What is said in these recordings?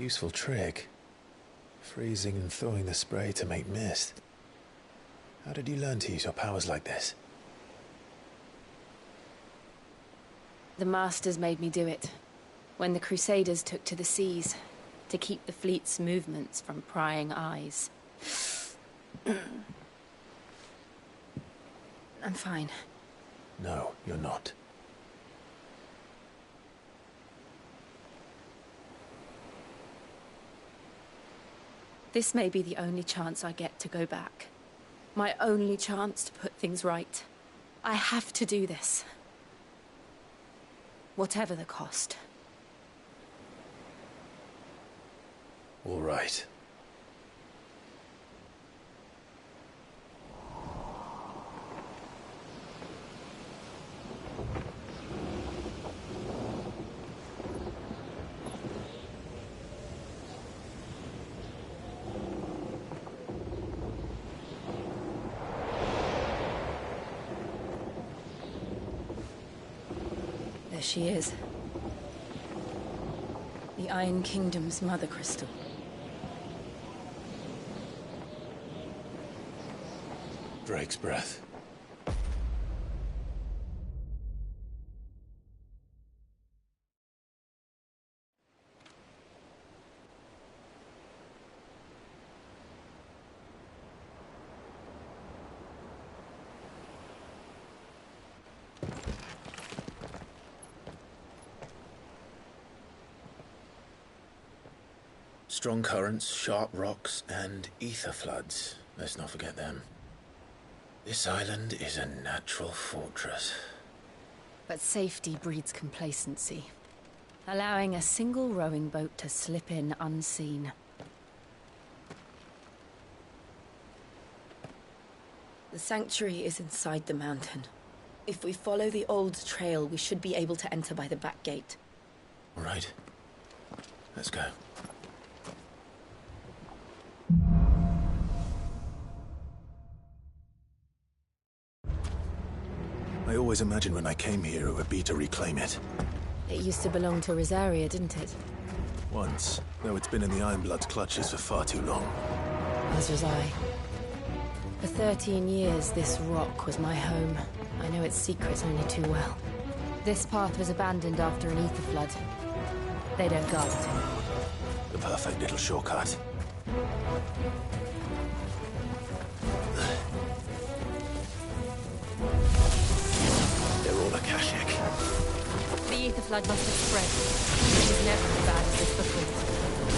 Useful trick. Freezing and thawing the spray to make mist. How did you learn to use your powers like this? The Masters made me do it. When the Crusaders took to the seas, to keep the fleet's movements from prying eyes. I'm fine. No, you're not. This may be the only chance I get to go back. My only chance to put things right. I have to do this. Whatever the cost. All right. There she is. The Iron Kingdom's Mother Crystal. Drake's breath. Strong currents, sharp rocks, and ether floods. Let's not forget them. This island is a natural fortress. But safety breeds complacency, allowing a single rowing boat to slip in unseen. The sanctuary is inside the mountain. If we follow the old trail, we should be able to enter by the back gate. All right. Let's go. I always imagined when I came here it would be to reclaim it. It used to belong to Rosaria, didn't it? Once, though it's been in the Ironblood's clutches for far too long. As was I. For 13 years, this rock was my home. I know its secrets only too well. This path was abandoned after an ether flood. They don't guard it anymore. The perfect little shortcut. They're all Akashic. The ether flood must have spread. It was never as bad as this before.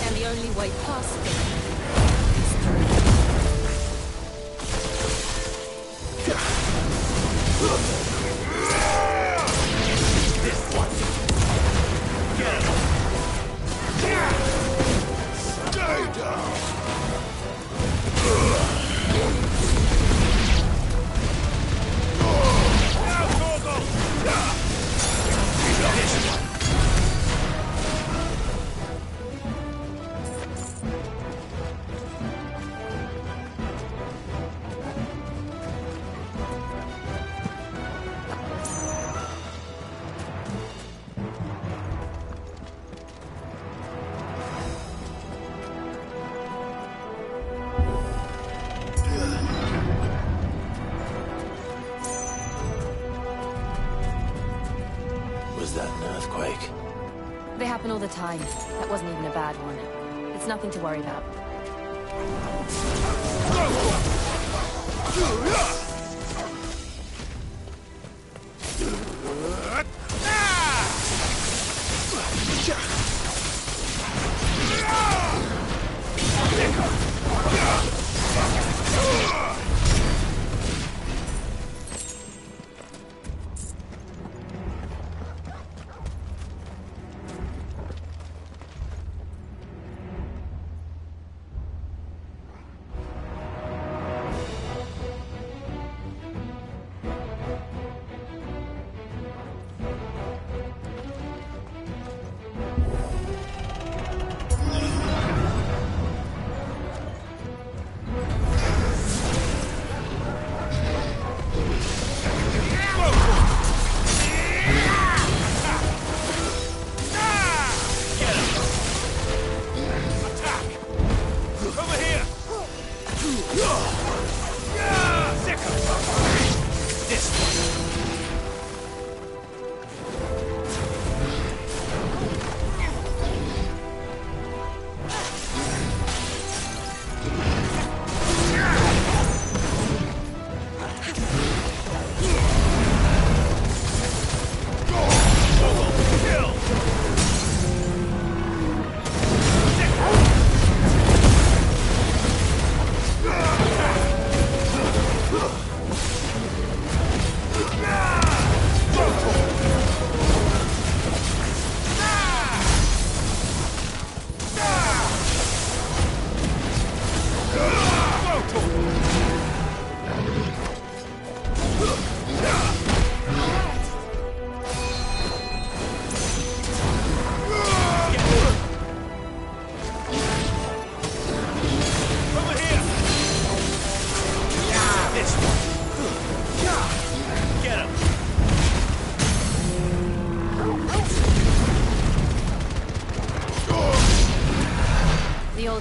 And the only way past them is through. This one. Stay down. They happen all the time. That wasn't even a bad one. It's nothing to worry about.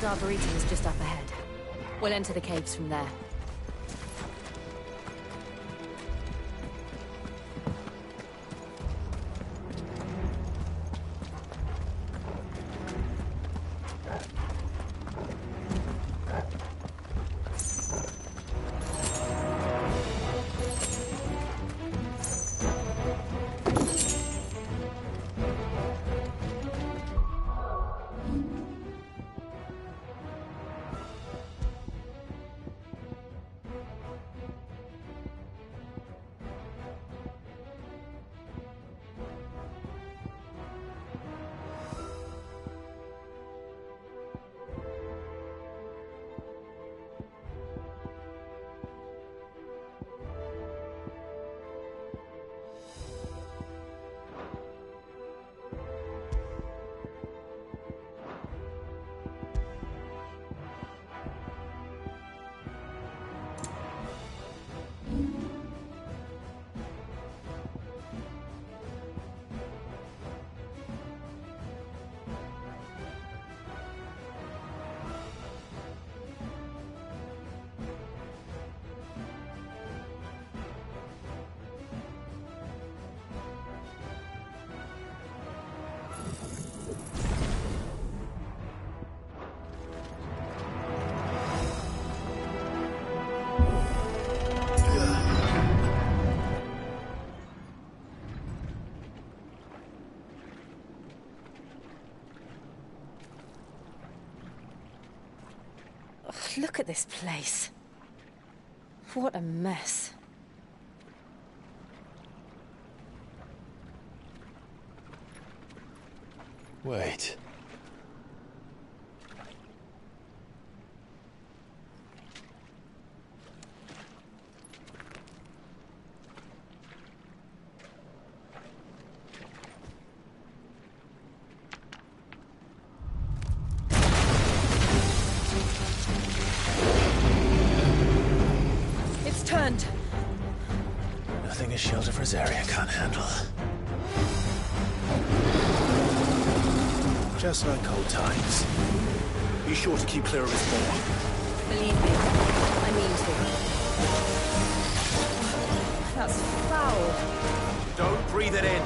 Arboretum is just up ahead. We'll enter the caves from there. Look at this place. What a mess. Wait. Turned. Nothing a shelter for Azaria can't handle. Just like old times. Be sure to keep clear of his ball. Believe me, I mean to. That's foul. Don't breathe it in.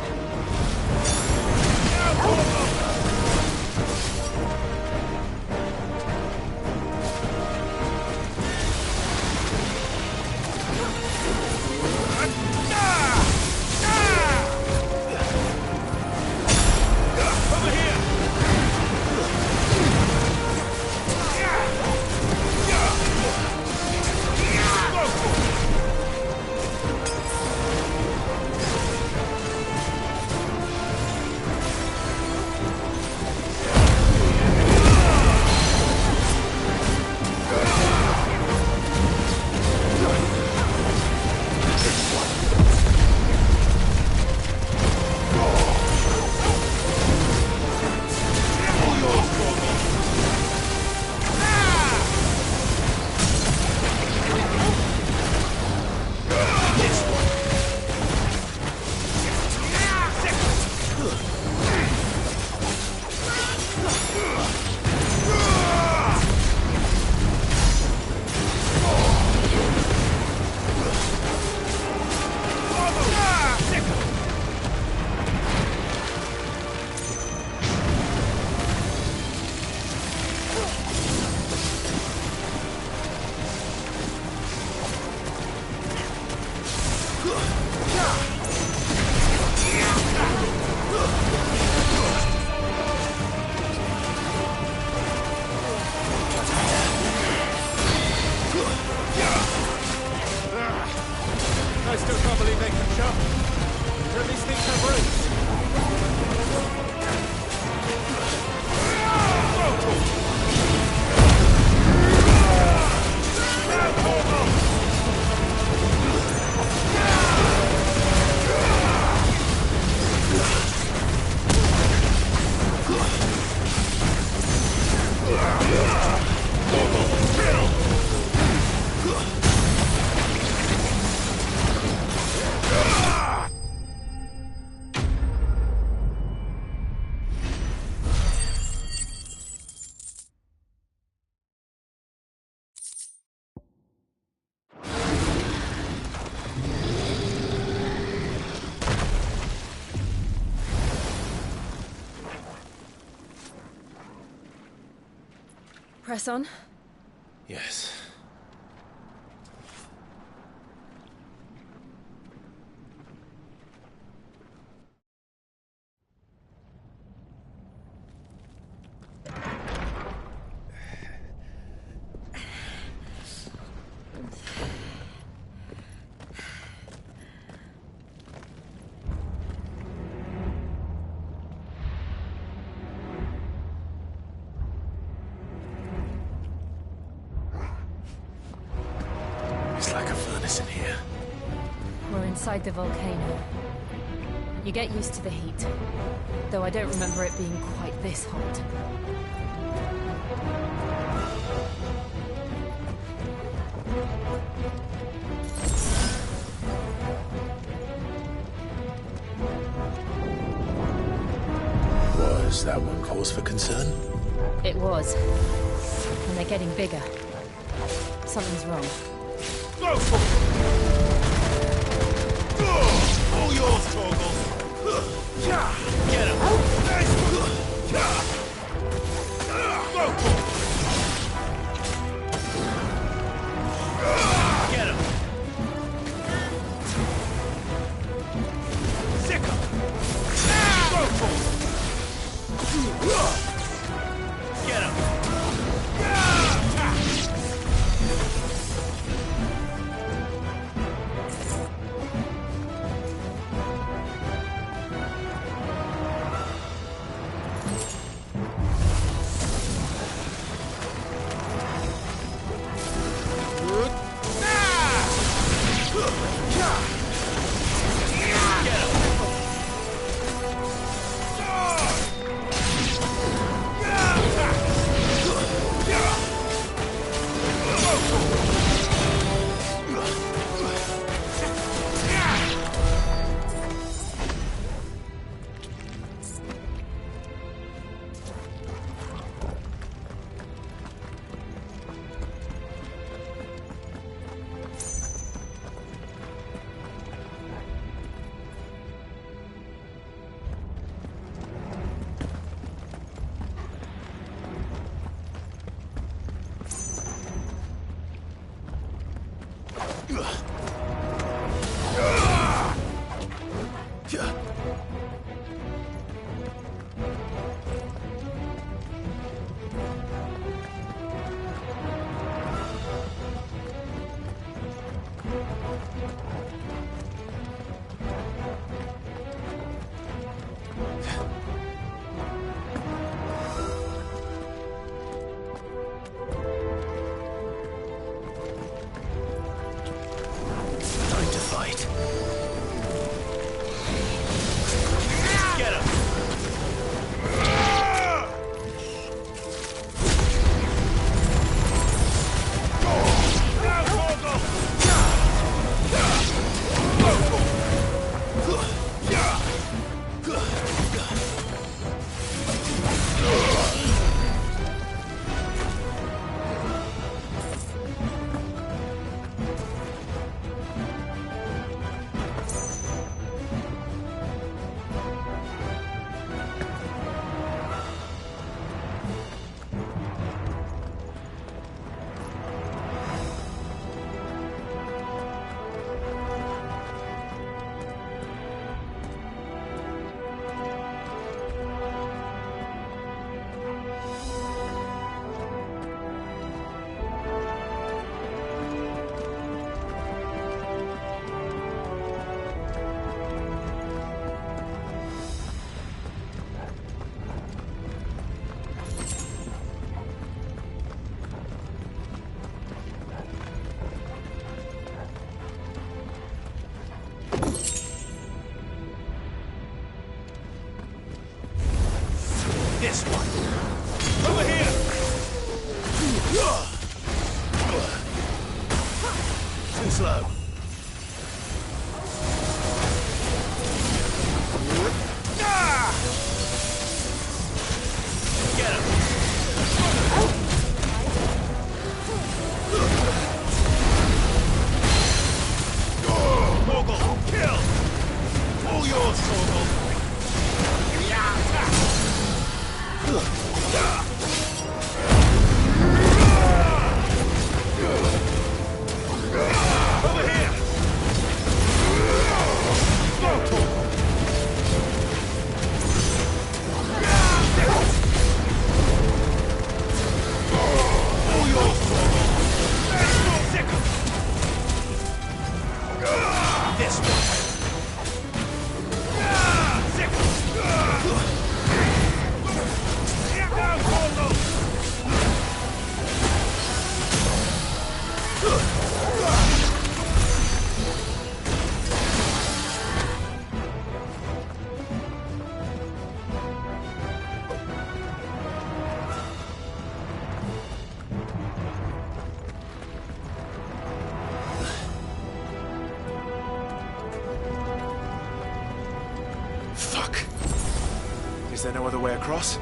I still can't believe they can jump. At least things have roots. Press on. Yes. It's like a furnace in here. We're inside the volcano. You get used to the heat, though I don't remember it being quite this hot. Was that one cause for concern? It was. And they're getting bigger. Something's wrong. Go for it! All yours, Torgal! Get him! Go for it! Get him! Sick him! Go for it! Get him! This one. Over here. Too slow. Get him. Torgal, kill. All yours, Torgal. Yeah. Is there no other way across?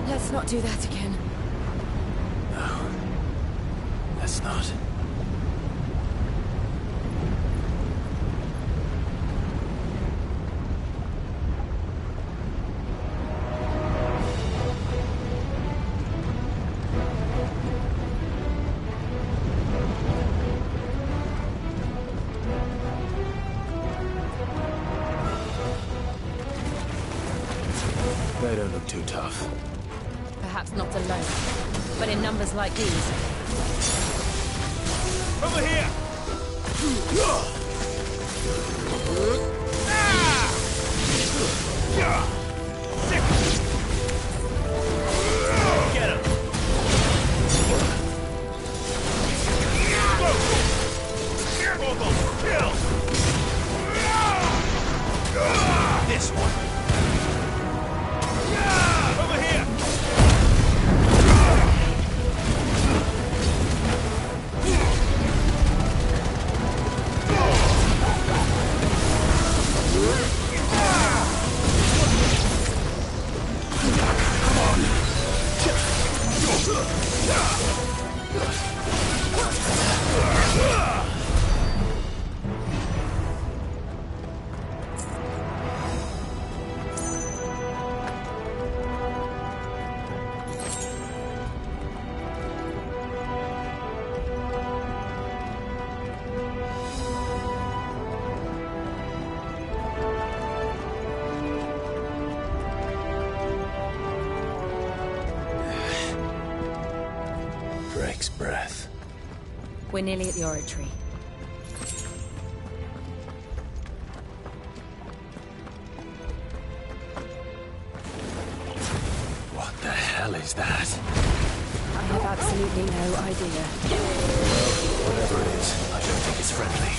Let's not do that again. No. Let's not. They don't look too tough. Perhaps not alone, but in numbers like these. Over here! Get him! Kill! This one! Over here! Breaks breath. We're nearly at the oratory. What the hell is that? I have absolutely no idea. Whatever it is, I don't think it's friendly.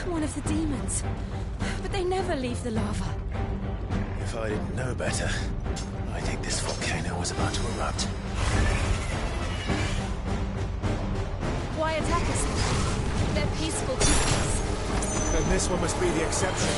One of the demons. But they never leave the lava. If I didn't know better, I think this volcano was about to erupt. Why attack us? They're peaceful creatures. Then this one must be the exception.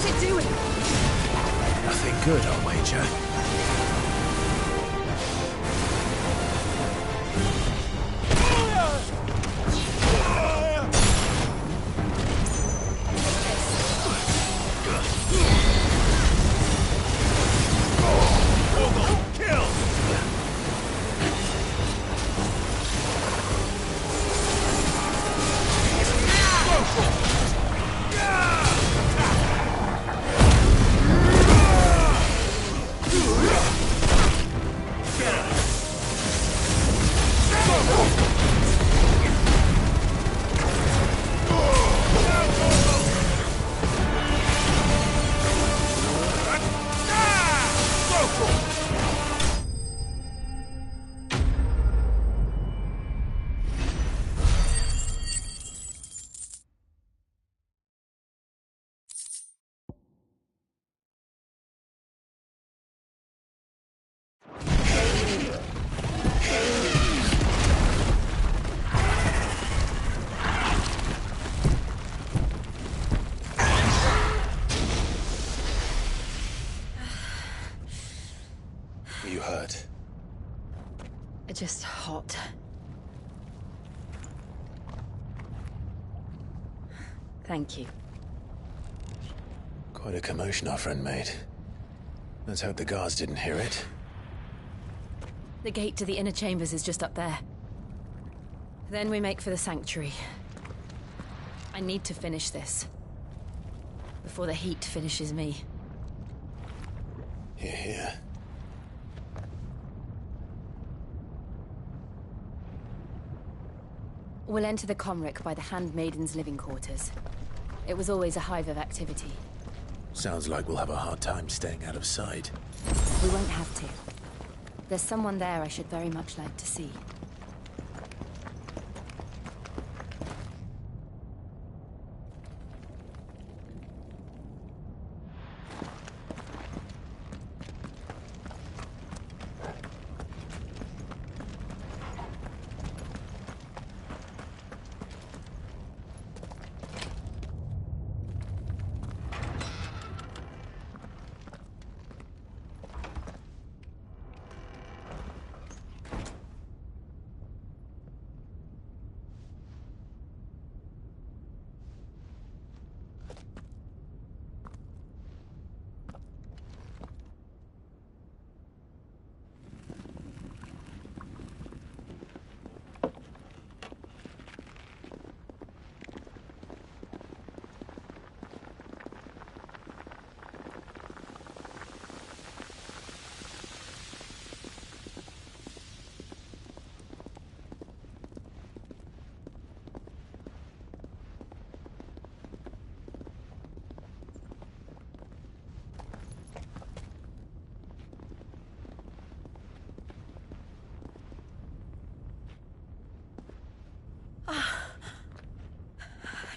What's it doing? Nothing good, I'll wager. You hurt? Just hot. Thank you. Quite a commotion our friend made. Let's hope the guards didn't hear it. The gate to the inner chambers is just up there. Then we make for the sanctuary. I need to finish this. Before the heat finishes me. Hear, hear. We'll enter the Comric by the Handmaiden's living quarters. It was always a hive of activity. Sounds like we'll have a hard time staying out of sight. We won't have to. There's someone there I should very much like to see.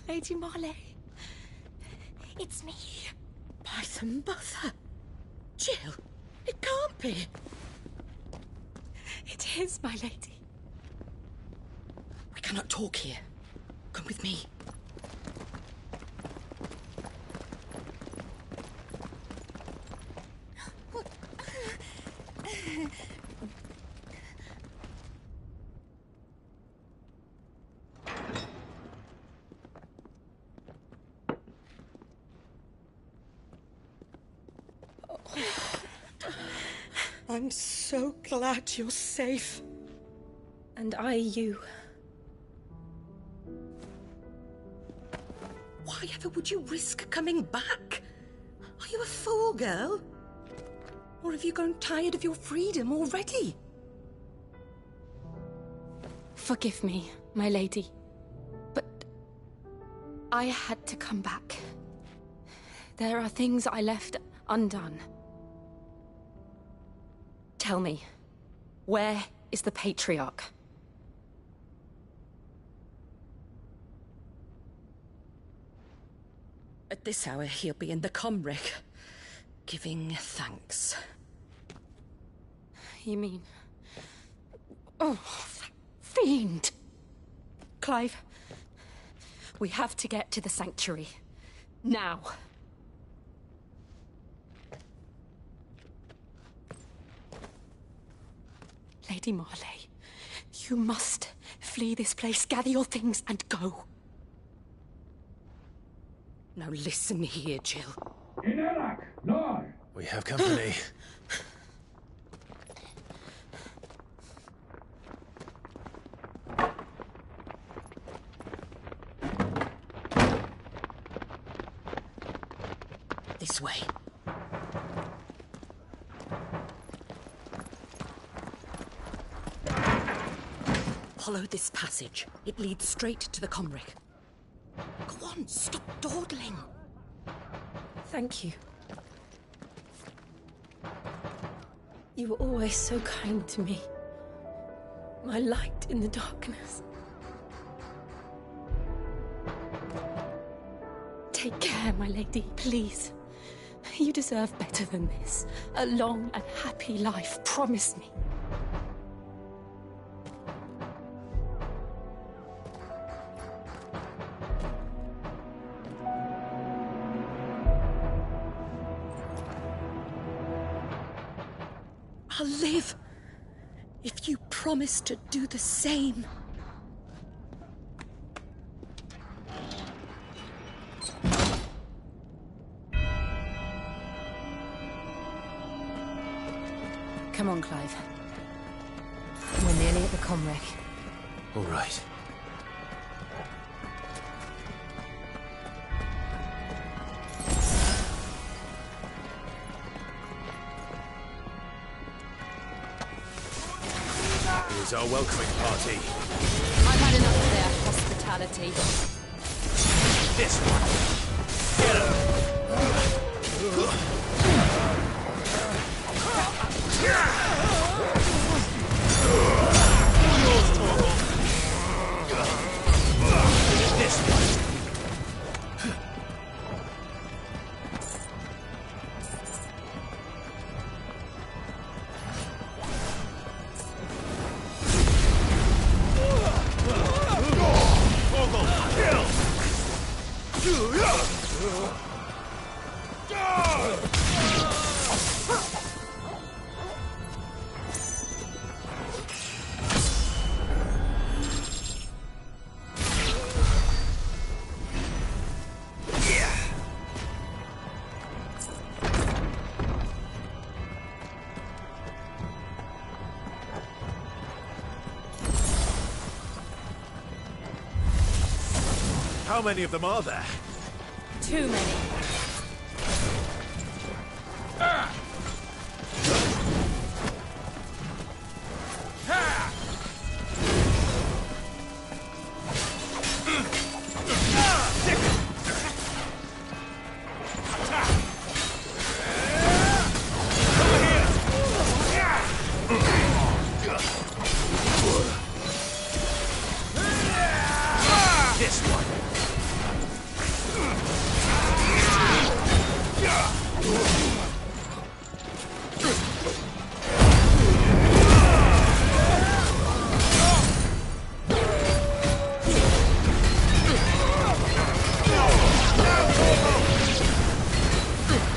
Lady Marley. It's me. By the mother. Jill, it can't be. It is, my lady. We cannot talk here. Come with me. I'm so glad you're safe. And I you. Why ever would you risk coming back? Are you a fool, girl? Or have you grown tired of your freedom already? Forgive me, my lady. But I had to come back. There are things I left undone. Tell me, where is the Patriarch? At this hour, he'll be in the Comric, giving thanks. You mean... Oh, that fiend! Clive, we have to get to the sanctuary. Now. Lady Marley, you must flee this place, gather your things, and go. Now listen here, Jill. We have company. This way. Follow this passage. It leads straight to the Comric. Go on, stop dawdling. Thank you. You were always so kind to me. My light in the darkness. Take care, my lady, please. You deserve better than this. A long and happy life, promise me. I'll live if you promise to do the same. Come on, Clive. We're nearly at the Comric. All right. Here's our welcoming party. I've had enough of their hospitality. This one. Get him. This one. How many of them are there? Too many. This one.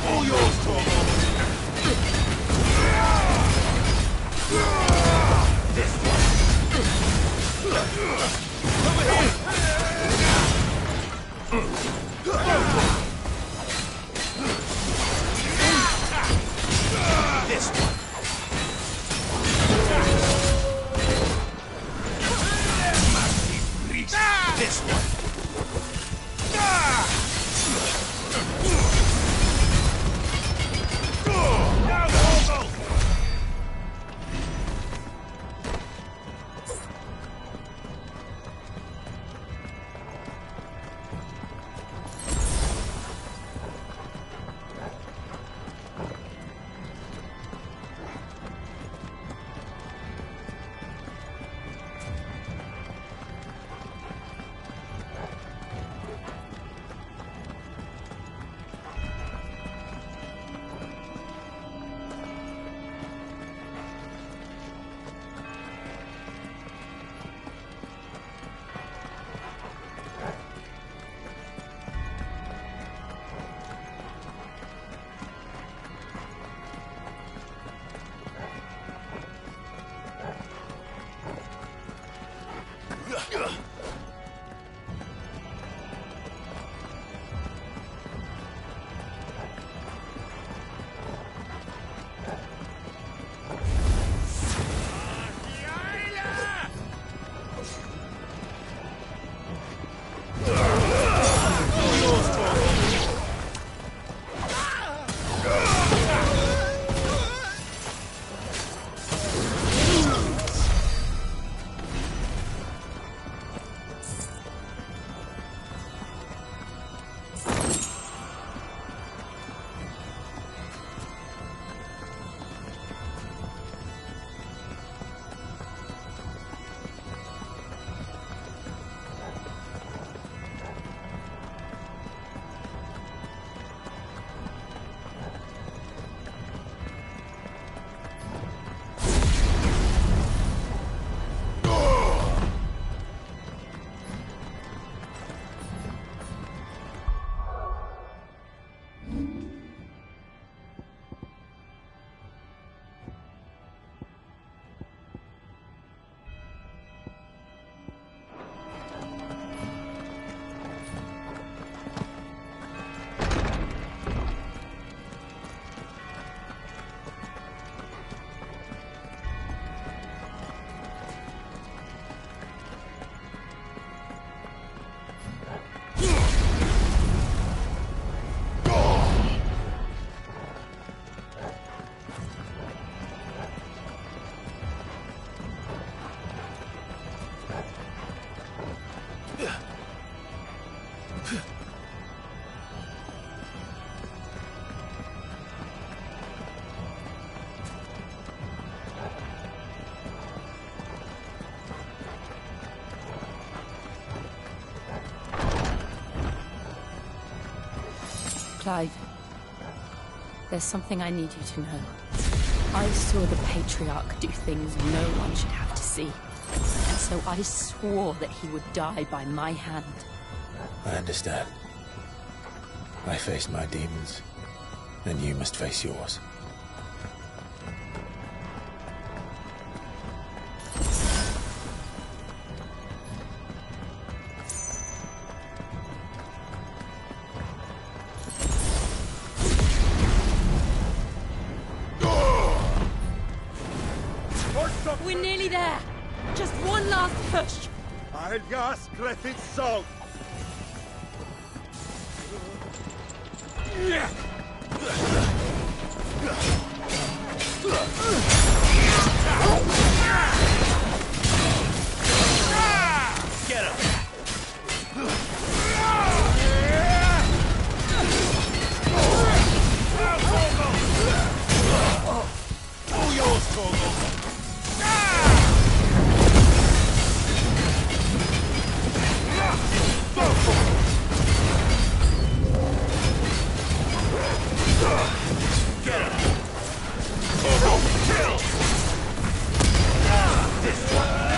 All yours, Torgal. This one. Over here. Clive, there's something I need you to know. I saw the Patriarch do things no one should have to see. And so I swore that he would die by my hand. I understand. I faced my demons, and you must face yours. We're nearly there. Just one last push. I'll gas Griffith's song. Get him! All yours, Torgal! Get him! Kill! This one!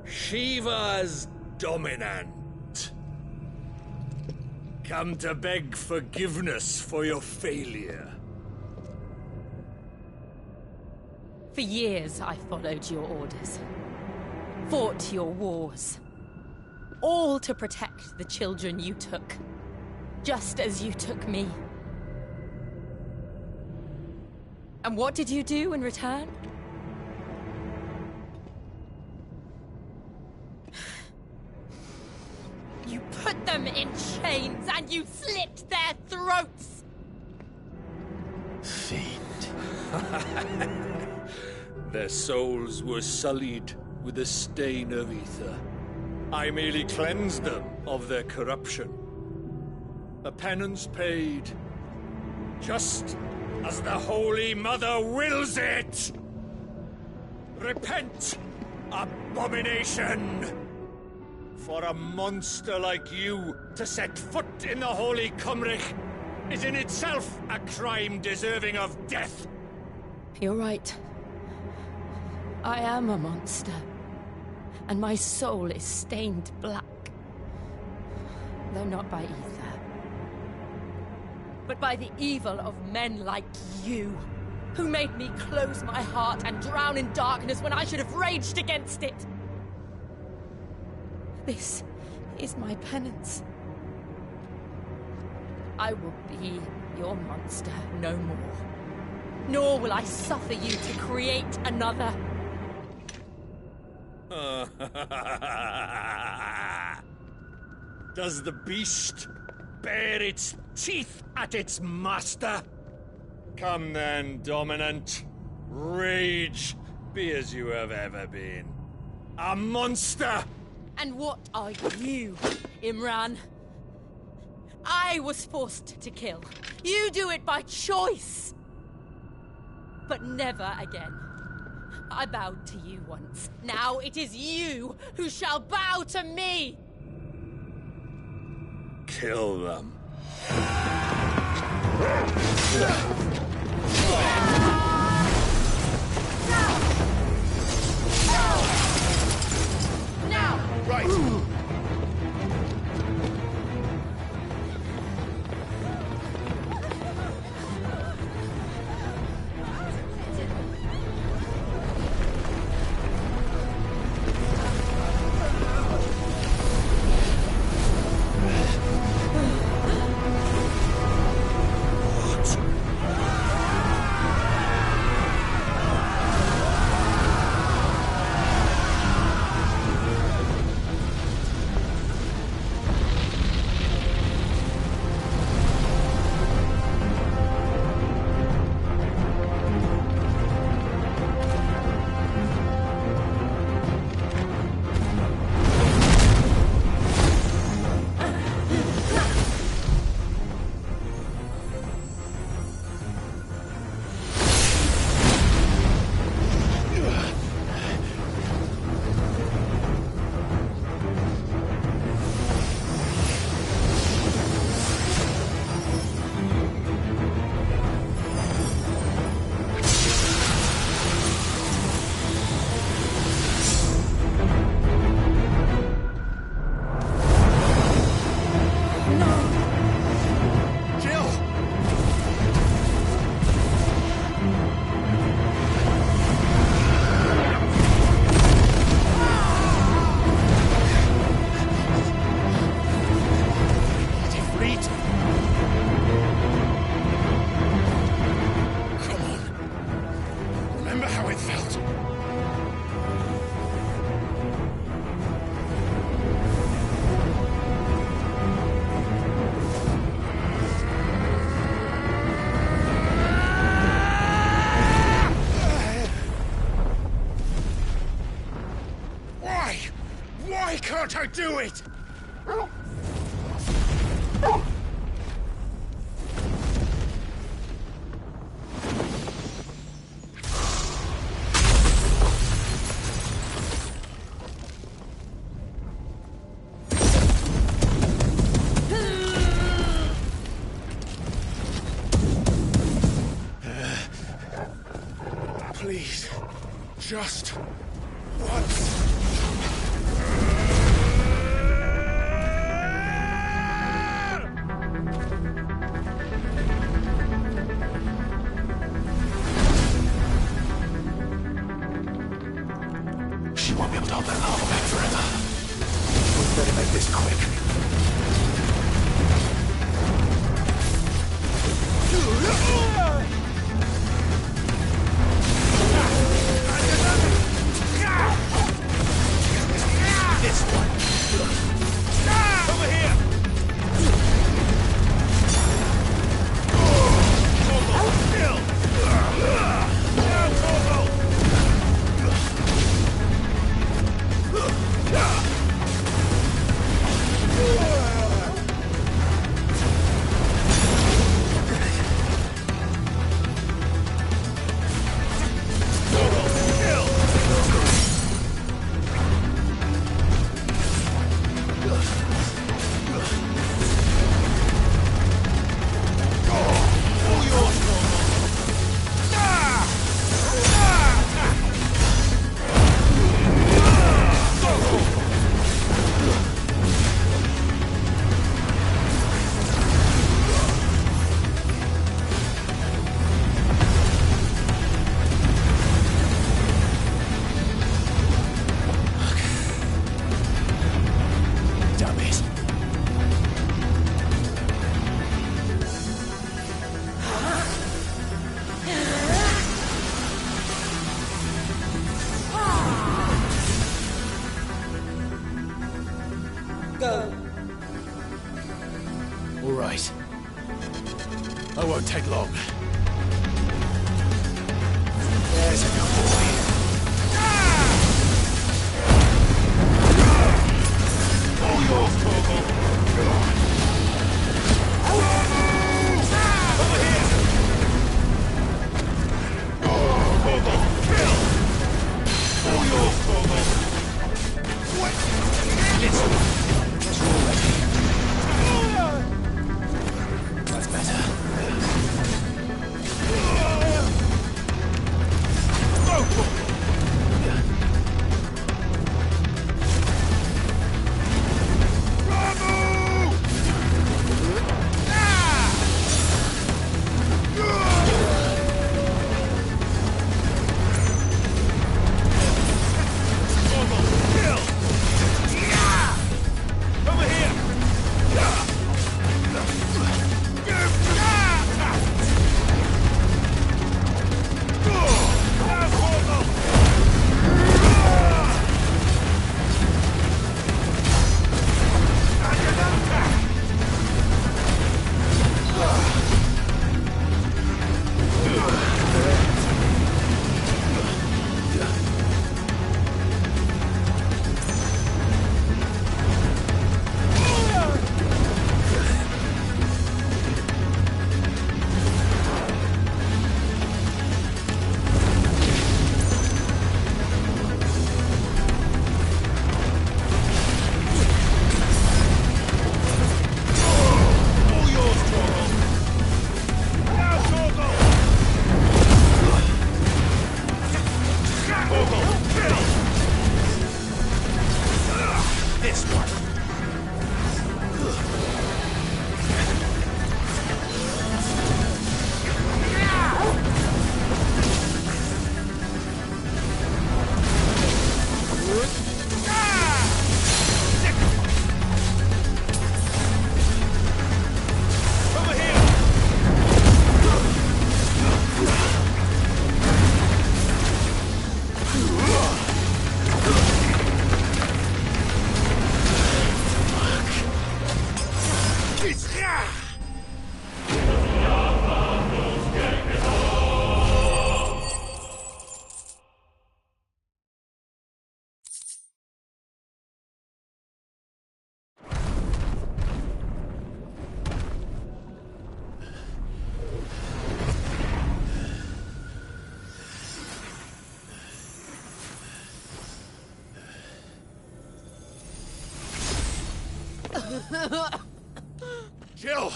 Shiva's dominant. Come to beg forgiveness for your failure. For years, I followed your orders. Fought your wars. All to protect the children you took. Just as you took me. And what did you do in return? You put them in chains and you slit their throats! Fiend. Their souls were sullied with the stain of ether. I merely cleansed them of their corruption. A penance paid, just as the Holy Mother wills it! Repent, abomination! For a monster like you to set foot in the Holy Cymric is in itself a crime deserving of death. You're right. I am a monster. And my soul is stained black. Though not by ether. But by the evil of men like you. who made me close my heart and drown in darkness when I should have raged against it. This is my penance. I will be your monster no more. Nor will I suffer you to create another. Does the beast bare its teeth at its master? Come then, Dominant. Rage, be as you have ever been. A monster! And what are you, Imran? I was forced to kill. You do it by choice. But never again. I bowed to you once. Now it is you who shall bow to me! Kill them. Now! Right. Why can't I do it? Please, just once. She won't be able to hold that lava back forever. We better make this quick. This one. Over here! Torgal, kill! Now, Torgal! go. All right. I won't take long. There's a good boy. All yours, Torgal. Over here! Torgal, kill! All yours, Torgal. What? Listen. That's better. Jill!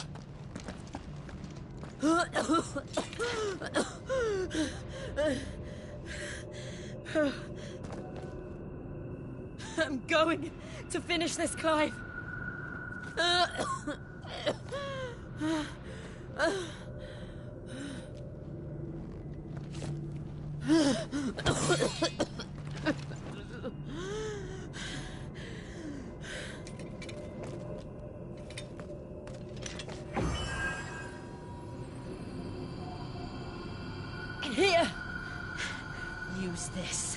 I'm going to finish this, Clive. Here! Use this.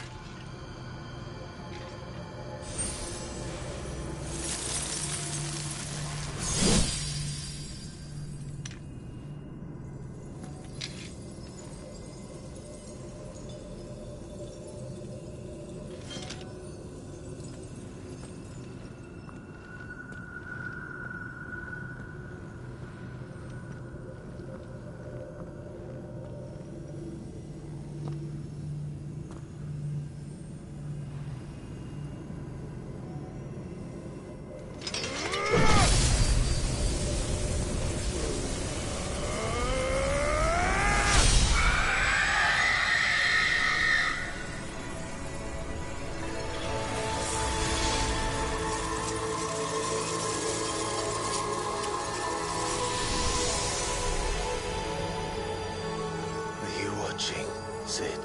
Sid.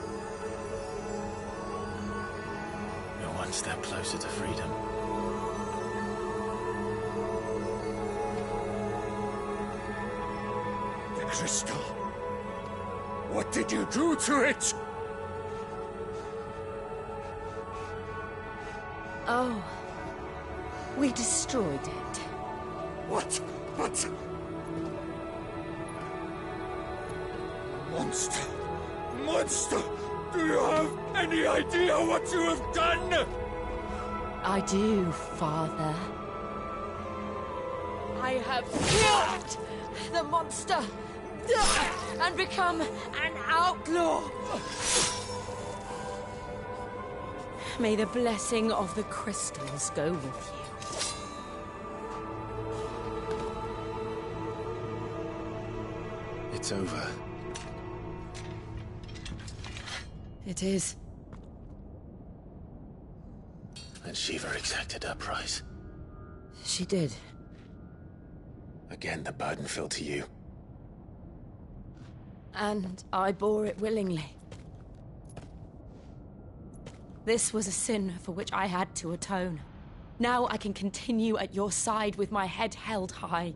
You're one step closer to freedom. The crystal. What did you do to it? Oh. We destroyed it. What? But... Monster! Monster! Do you have any idea what you have done? I do, Father. I have killed the monster and become an outlaw. May the blessing of the crystals go with you. It's over. It is. And Shiva exacted her price. She did. Again, the burden fell to you. And I bore it willingly. This was a sin for which I had to atone. Now I can continue at your side with my head held high.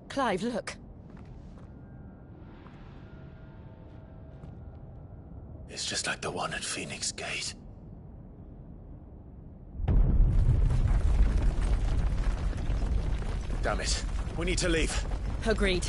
Clive, look. It's just like the one at Phoenix Gate. Damn it. We need to leave. Agreed.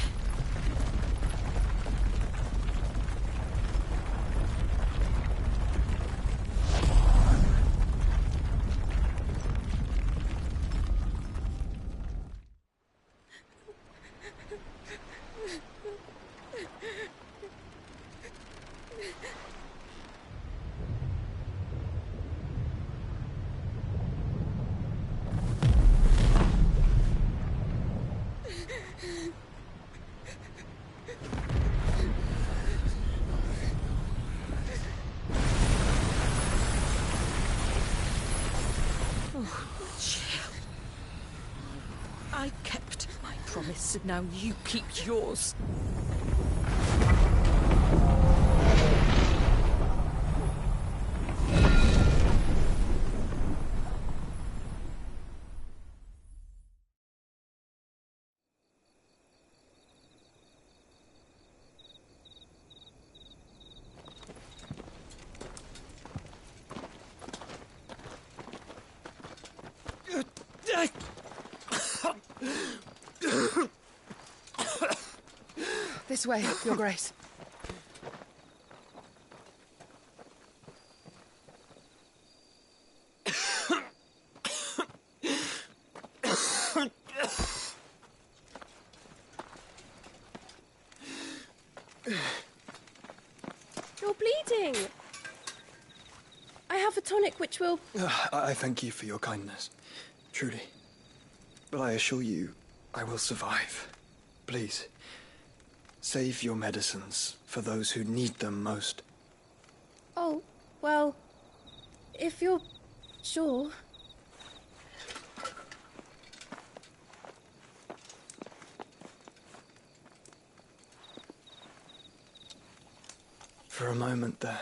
I kept my promise, and now you keep yours. This way, Your Grace. You're bleeding. I have a tonic which will... I thank you for your kindness, truly. But I assure you, I will survive. Please, save your medicines for those who need them most. Oh, well, if you're sure. For a moment there,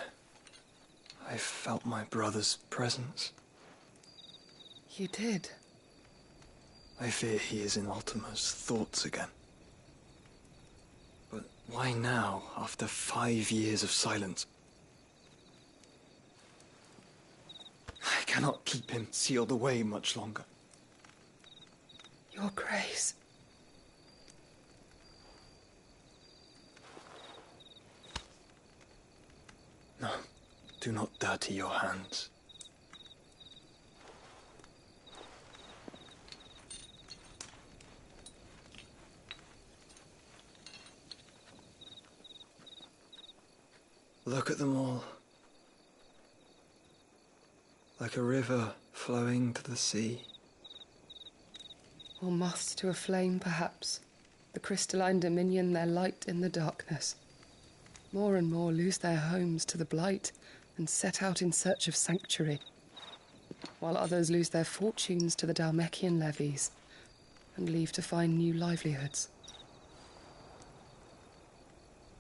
I felt my brother's presence. You did? I fear he is in Ultima's thoughts again. But why now, after 5 years of silence? I cannot keep him sealed away much longer. Your Grace. No, do not dirty your hands. Look at them all. Like a river flowing to the sea. Or moths to a flame, perhaps. The crystalline dominion their light in the darkness. More and more lose their homes to the blight and set out in search of sanctuary, while others lose their fortunes to the Dhalmekian levies and leave to find new livelihoods.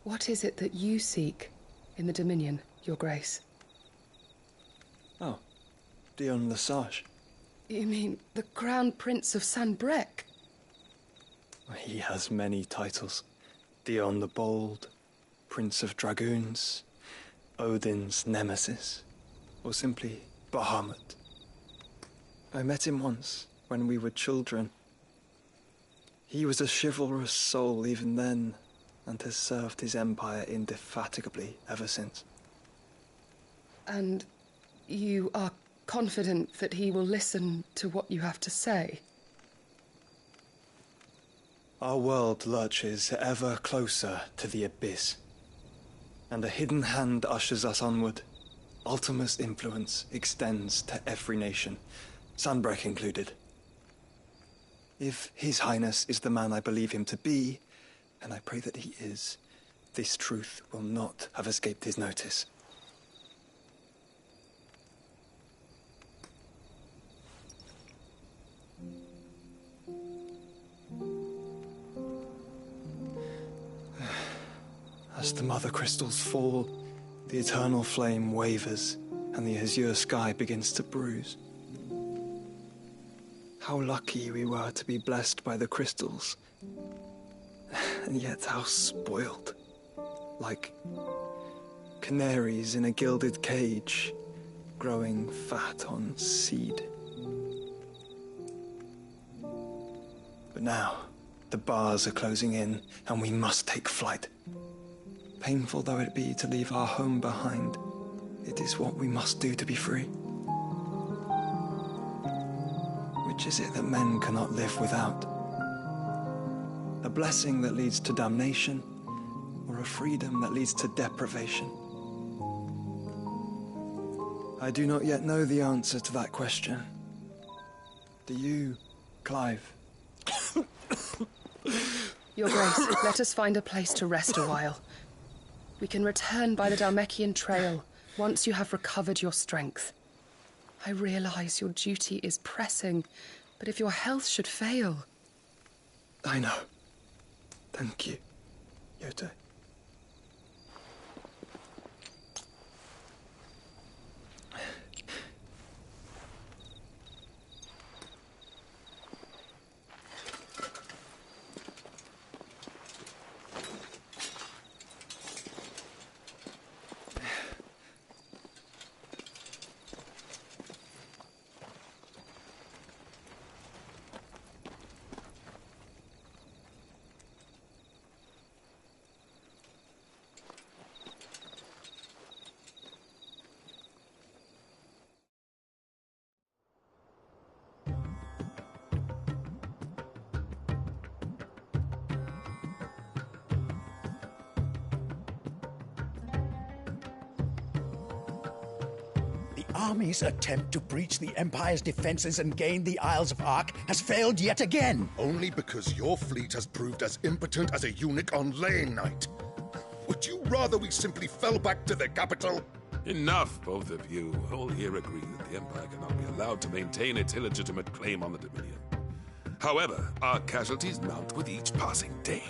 What is it that you seek in the Dominion, Your Grace? Oh, Dion Lesage. You mean the Crown Prince of Sanbreque? He has many titles. Dion the Bold, Prince of Dragoons, Odin's Nemesis, or simply Bahamut. I met him once, when we were children. He was a chivalrous soul even then, and has served his empire indefatigably ever since. And you are confident that he will listen to what you have to say? Our world lurches ever closer to the abyss, and a hidden hand ushers us onward. Ultima's influence extends to every nation, Sanbreque included. If His Highness is the man I believe him to be, and I pray that he is, this truth will not have escaped his notice. As the mother crystals fall, the eternal flame wavers, and the azure sky begins to bruise. How lucky we were to be blessed by the crystals, and yet how spoiled. Like canaries in a gilded cage, growing fat on seed. But now, the bars are closing in, and we must take flight. Painful though it be to leave our home behind, it is what we must do to be free. Which is it that men cannot live without? A blessing that leads to damnation, or a freedom that leads to deprivation? I do not yet know the answer to that question. Do you, Clive? Your Grace, let us find a place to rest a while. We can return by the Dhalmekian trail once you have recovered your strength. I realize your duty is pressing, but if your health should fail... I know. Thank you, Yote. Army's attempt to breach the Empire's defenses and gain the Isles of Ark has failed yet again. Only because your fleet has proved as impotent as a eunuch on laying night. Would you rather we simply fell back to the capital? Enough, both of you. All here agree that the Empire cannot be allowed to maintain its illegitimate claim on the Dominion. However, our casualties mount with each passing day.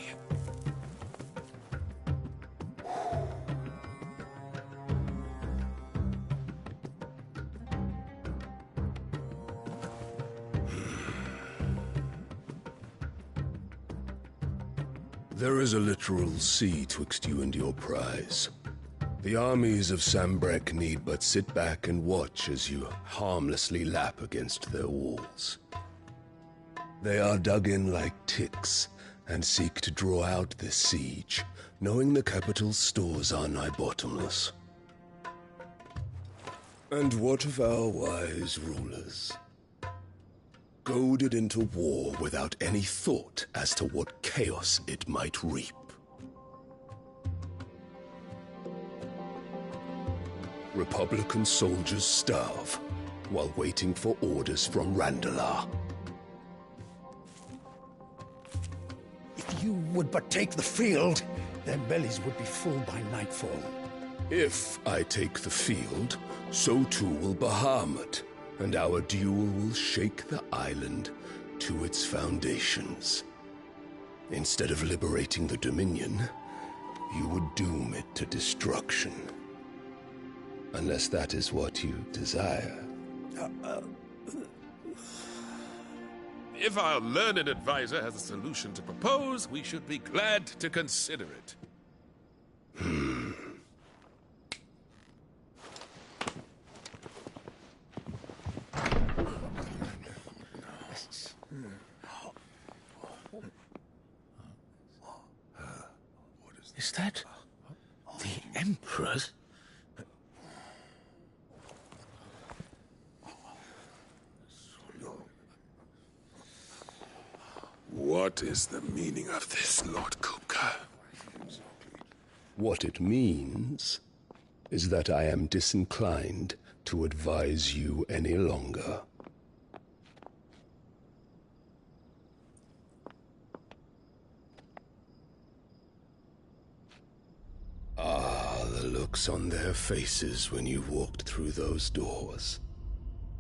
There is a literal sea twixt you and your prize. The armies of Sanbreque need but sit back and watch as you harmlessly lap against their walls. They are dug in like ticks and seek to draw out this siege, knowing the capital's stores are nigh bottomless. And what of our wise rulers? Goaded into war without any thought as to what chaos it might reap. Republican soldiers starve while waiting for orders from Randalar. If you would but take the field, their bellies would be full by nightfall. If I take the field, so too will Bahamut, and our duel will shake the island to its foundations. Instead of liberating the Dominion, you would doom it to destruction. Unless that is what you desire. If our learned advisor has a solution to propose, we should be glad to consider it. Is that the Emperor's? What is the meaning of this, Lord Kupka? What it means is that I am disinclined to advise you any longer. Ah, the looks on their faces when you walked through those doors.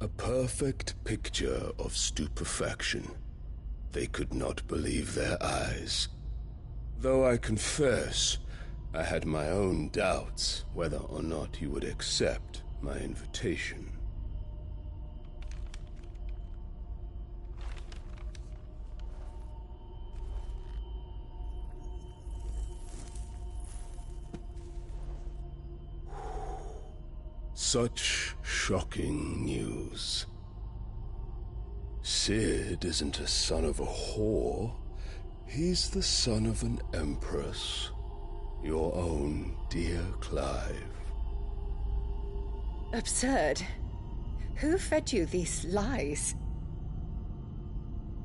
A perfect picture of stupefaction. They could not believe their eyes. Though I confess, I had my own doubts whether or not you would accept my invitation. Such shocking news. Sid isn't a son of a whore. He's the son of an empress. Your own dear Clive. Absurd. Who fed you these lies?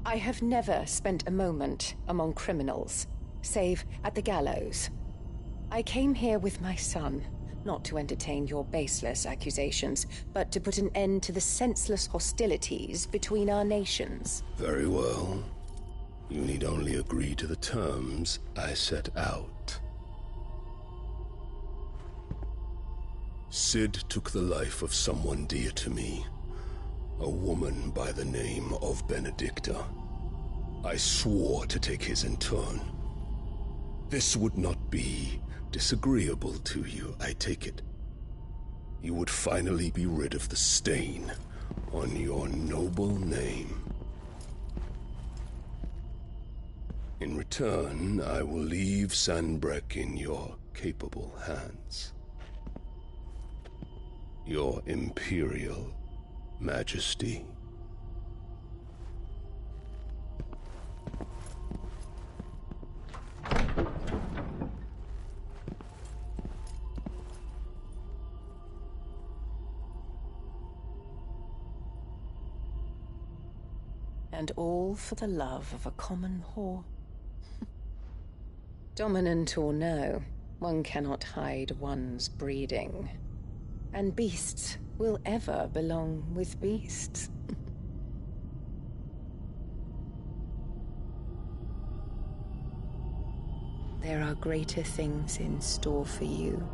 I have never spent a moment among criminals, save at the gallows. I came here with my son, not to entertain your baseless accusations, but to put an end to the senseless hostilities between our nations. Very well. You need only agree to the terms I set out. Sid took the life of someone dear to me, a woman by the name of Benedicta. I swore to take his in turn. This would not be disagreeable to you, I take it. You would finally be rid of the stain on your noble name. In return, I will leave Sanbreque in your capable hands. Your Imperial Majesty. And all for the love of a common whore. Dominant or no, one cannot hide one's breeding. And beasts will ever belong with beasts. There are greater things in store for you,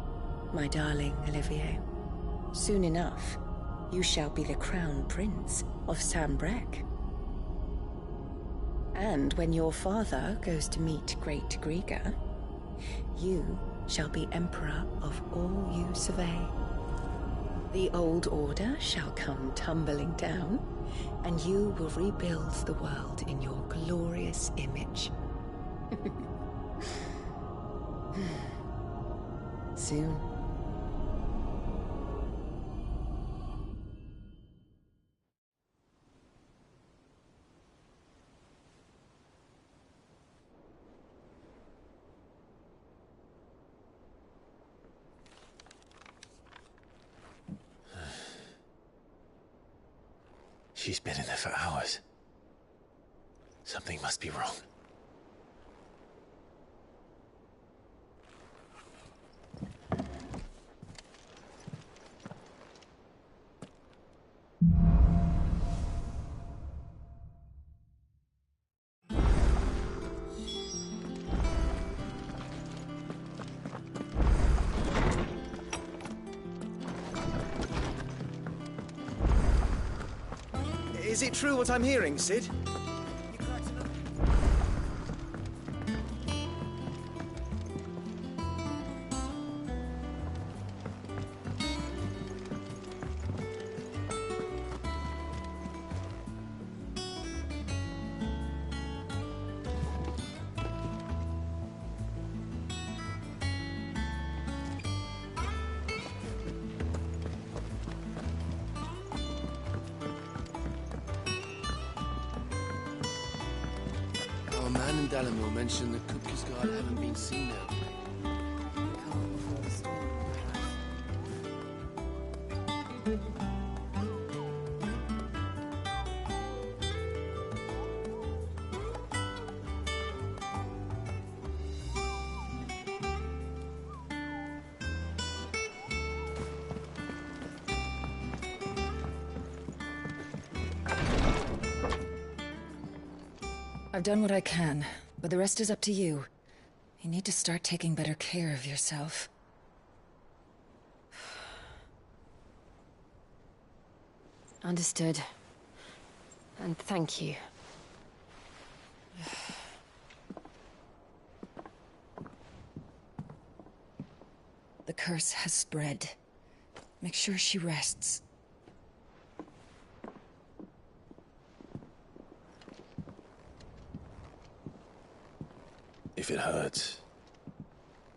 my darling Olivier. Soon enough, you shall be the crown prince of Sanbreque. And when your father goes to meet Great Griga, you shall be emperor of all you survey. The old order shall come tumbling down, and you will rebuild the world in your glorious image. Soon. She's been in there for hours. Something must be wrong. Is it true what I'm hearing, Sid? Our man in Dalamore mentioned that Kupka's guard haven't been seen now. I've done what I can, but the rest is up to you. You need to start taking better care of yourself. Understood. And thank you. The curse has spread. Make sure she rests. If it hurts,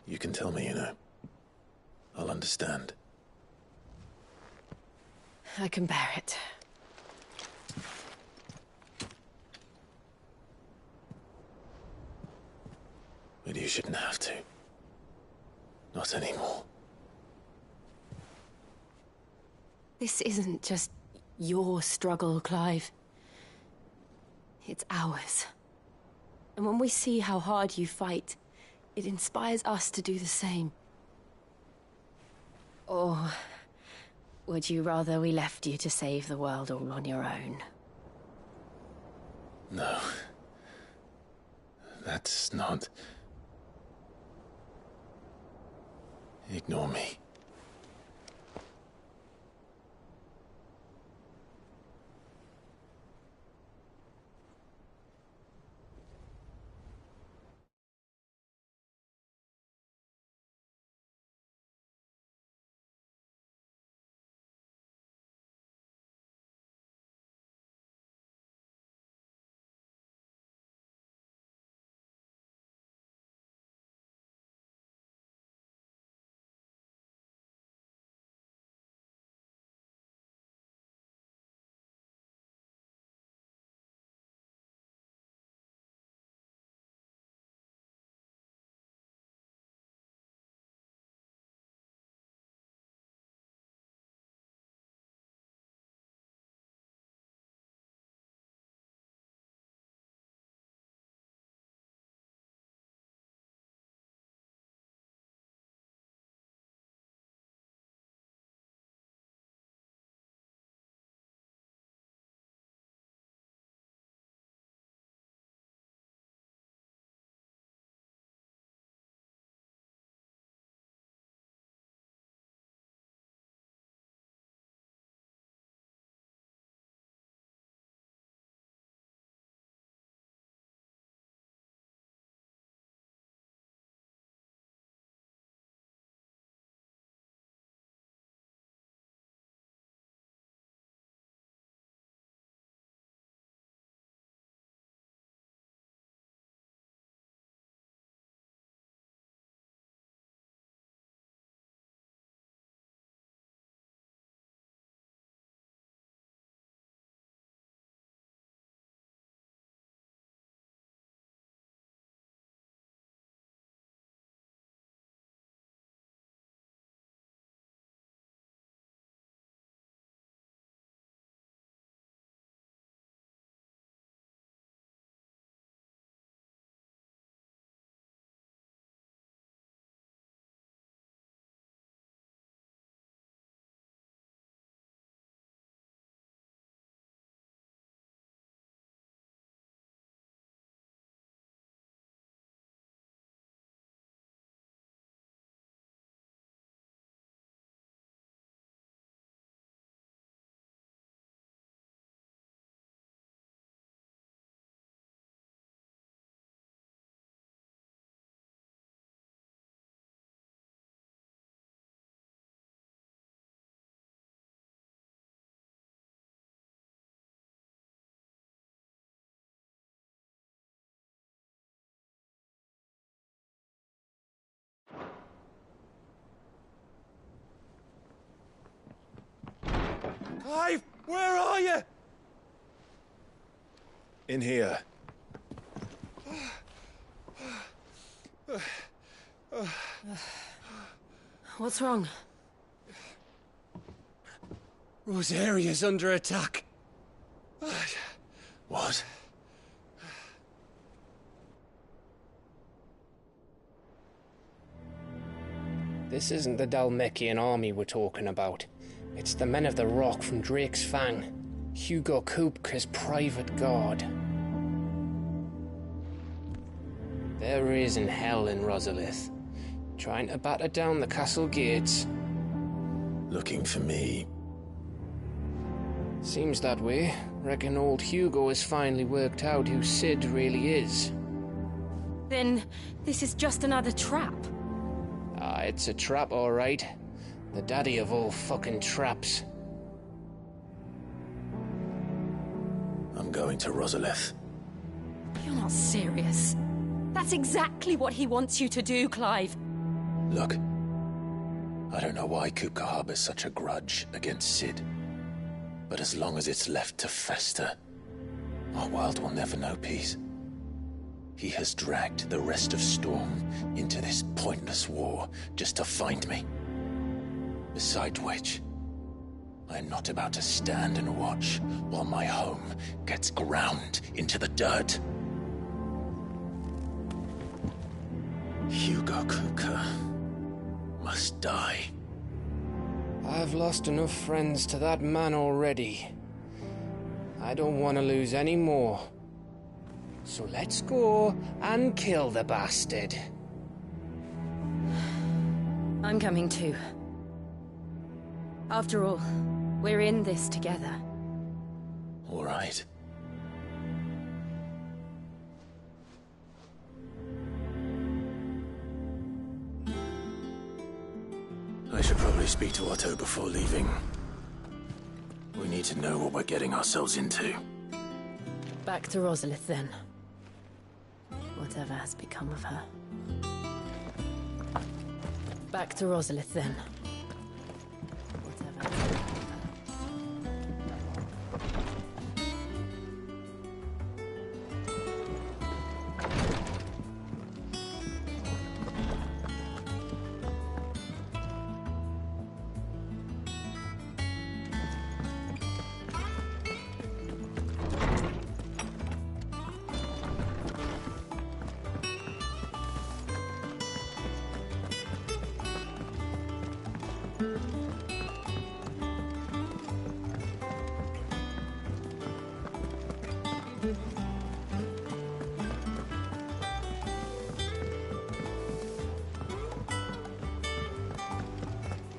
you can tell me, you know. I'll understand. I can bear it. But you shouldn't have to. Not anymore. This isn't just your struggle, Clive. It's ours. And when we see how hard you fight, it inspires us to do the same. Or would you rather we left you to save the world all on your own? No. That's not... Ignore me. Clive, where are you? In here. What's wrong? Rosaria's under attack. What? This isn't the Dalmekian army we're talking about. It's the men of the Rock from Drake's Fang. Hugo Kupka's private guard. There is in hell in Rosalith, trying to batter down the castle gates. Looking for me? Seems that way. Reckon old Hugo has finally worked out who Sid really is. Then this is just another trap. Ah, it's a trap, all right. The daddy of all fucking traps. I'm going to Rosalith. You're not serious. That's exactly what he wants you to do, Clive. Look, I don't know why Kupka harbors such a grudge against Sid. But as long as it's left to fester, our world will never know peace. He has dragged the rest of Storm into this pointless war just to find me. Besides which, I am not about to stand and watch while my home gets ground into the dirt. Hugo Kupka must die. I've lost enough friends to that man already. I don't want to lose any more. So let's go and kill the bastard. I'm coming too. After all, we're in this together. All right. I should probably speak to Otto before leaving. We need to know what we're getting ourselves into. Back to Rosalith, then. Whatever has become of her. Back to Rosalith, then.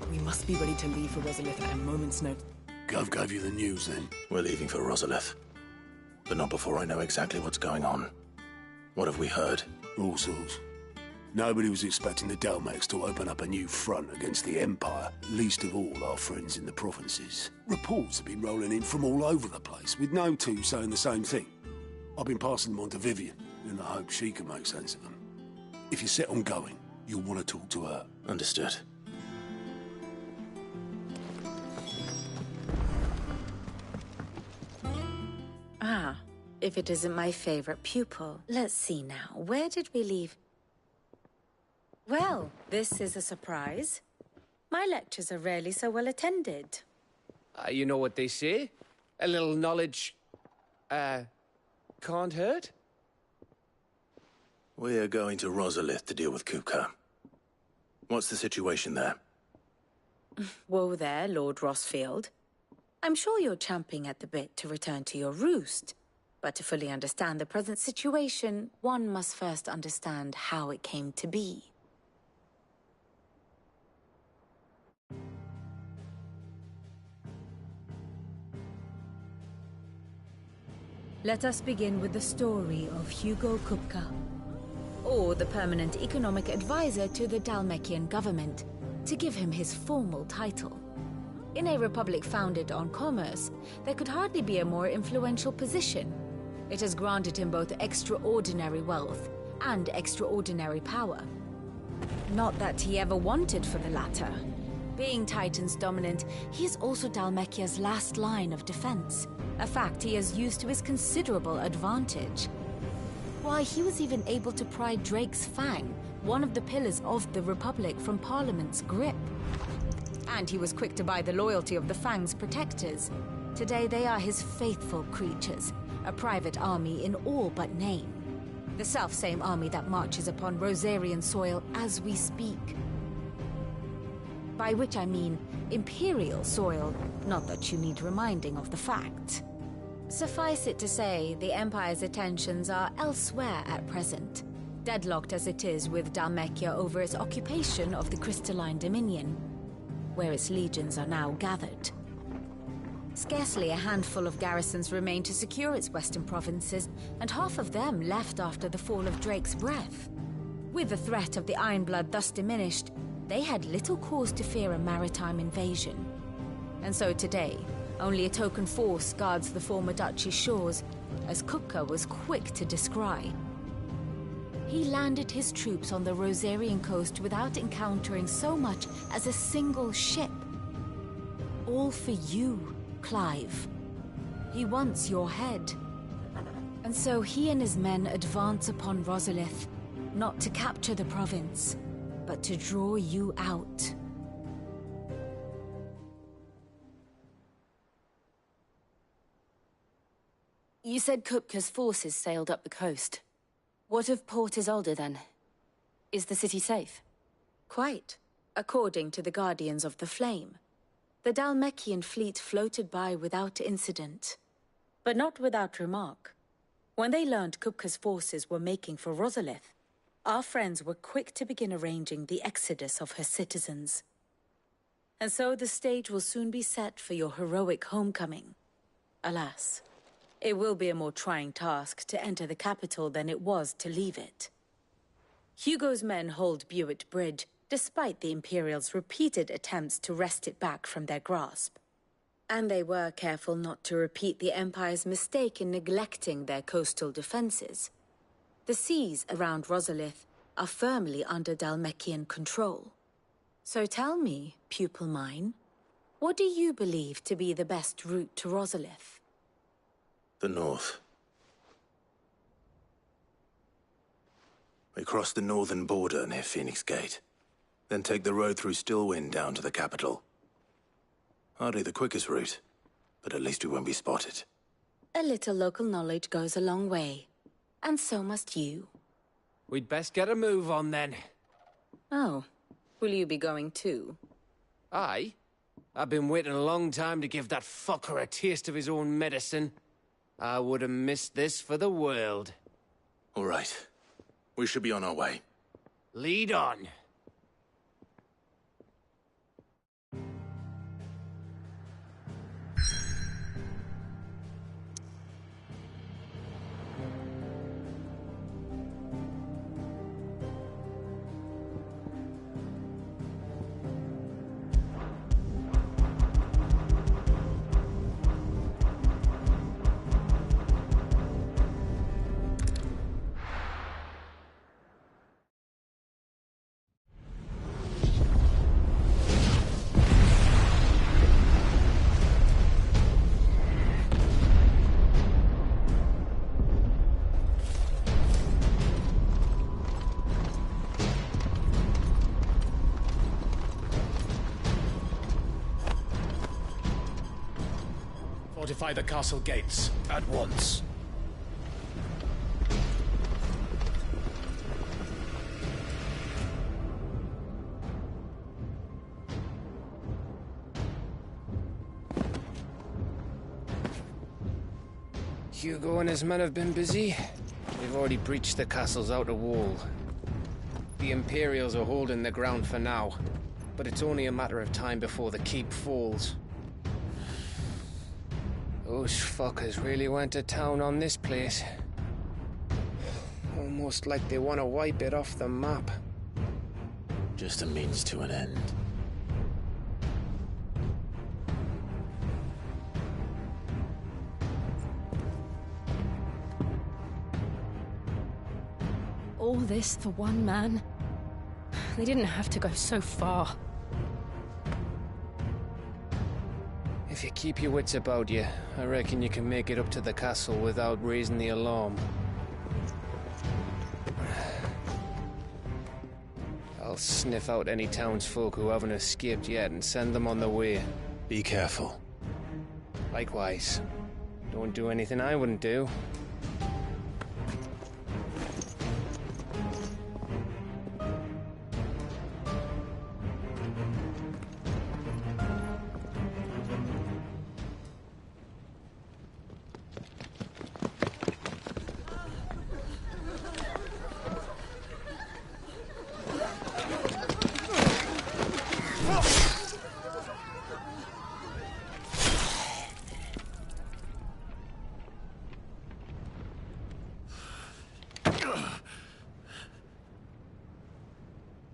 We must be ready to leave for Rosalith at a moment's notice. Gov gave you the news, then? We're leaving for Rosalith. But not before I know exactly what's going on. What have we heard? All sorts. Nobody was expecting the Dalmeks to open up a new front against the Empire, least of all our friends in the provinces. Reports have been rolling in from all over the place, with no two saying the same thing. I've been passing them on to Vivian, in the hope she can make sense of them. If you're set on going, you'll want to talk to her. Understood. Ah, if it isn't my favorite pupil. Let's see now, where did we leave? Well, this is a surprise. My lectures are rarely so well attended. You know what they say? A little knowledge, can't hurt? We're going to Rosalith to deal with Kupka. What's the situation there? Whoa there, Lord Rossfield. I'm sure you're champing at the bit to return to your roost. But to fully understand the present situation, one must first understand how it came to be. Let us begin with the story of Hugo Kupka, or the permanent economic advisor to the Dalmekian government, to give him his formal title. In a republic founded on commerce, there could hardly be a more influential position. It has granted him both extraordinary wealth and extraordinary power. Not that he ever wanted for the latter. Being Titan's dominant, he is also Dhalmekia's last line of defense, a fact he has used to his considerable advantage. Why, he was even able to pry Drake's Fang, one of the pillars of the Republic, from Parliament's grip. And he was quick to buy the loyalty of the Fang's protectors. Today they are his faithful creatures, a private army in all but name. The self-same army that marches upon Rosarian soil as we speak. By which I mean Imperial soil, not that you need reminding of the fact. Suffice it to say, the Empire's attentions are elsewhere at present, deadlocked as it is with Dhalmekia over its occupation of the Crystalline Dominion, where its legions are now gathered. Scarcely a handful of garrisons remain to secure its western provinces, and half of them left after the fall of Drake's Breath. With the threat of the Ironblood thus diminished, they had little cause to fear a maritime invasion. And so today, only a token force guards the former duchy's shores, as Kupka was quick to descry. He landed his troops on the Rosarian coast without encountering so much as a single ship. All for you, Clive. He wants your head. And so he and his men advance upon Rosalith, not to capture the province, but to draw you out. You said Kupka's forces sailed up the coast. What of Port Isolde, then? Is the city safe? Quite, according to the Guardians of the Flame. The Dhalmekian fleet floated by without incident, but not without remark. When they learned Kupka's forces were making for Rosalith, our friends were quick to begin arranging the exodus of her citizens. And so the stage will soon be set for your heroic homecoming. Alas, it will be a more trying task to enter the capital than it was to leave it. Hugo's men hold Buett Bridge, despite the Imperials' repeated attempts to wrest it back from their grasp. And they were careful not to repeat the Empire's mistake in neglecting their coastal defenses. The seas around Rosalith are firmly under Dhalmekian control. So tell me, pupil mine, what do you believe to be the best route to Rosalith? The north. We cross the northern border near Phoenix Gate. Then take the road through Stillwind down to the capital. Hardly the quickest route, but at least we won't be spotted. A little local knowledge goes a long way. And so must you. We'd best get a move on then. Oh, will you be going too? Aye. I've been waiting a long time to give that fucker a taste of his own medicine. I would have missed this for the world. All right. We should be on our way. Lead on. Fortify the castle gates, at once. Hugo and his men have been busy. They've already breached the castle's outer wall. The Imperials are holding the ground for now, but it's only a matter of time before the keep falls. Those fuckers really went to town on this place. Almost like they want to wipe it off the map. Just a means to an end. All this for one man? They didn't have to go so far. If you keep your wits about you, I reckon you can make it up to the castle without raising the alarm. I'll sniff out any townsfolk who haven't escaped yet and send them on their way. Be careful. Likewise. Don't do anything I wouldn't do.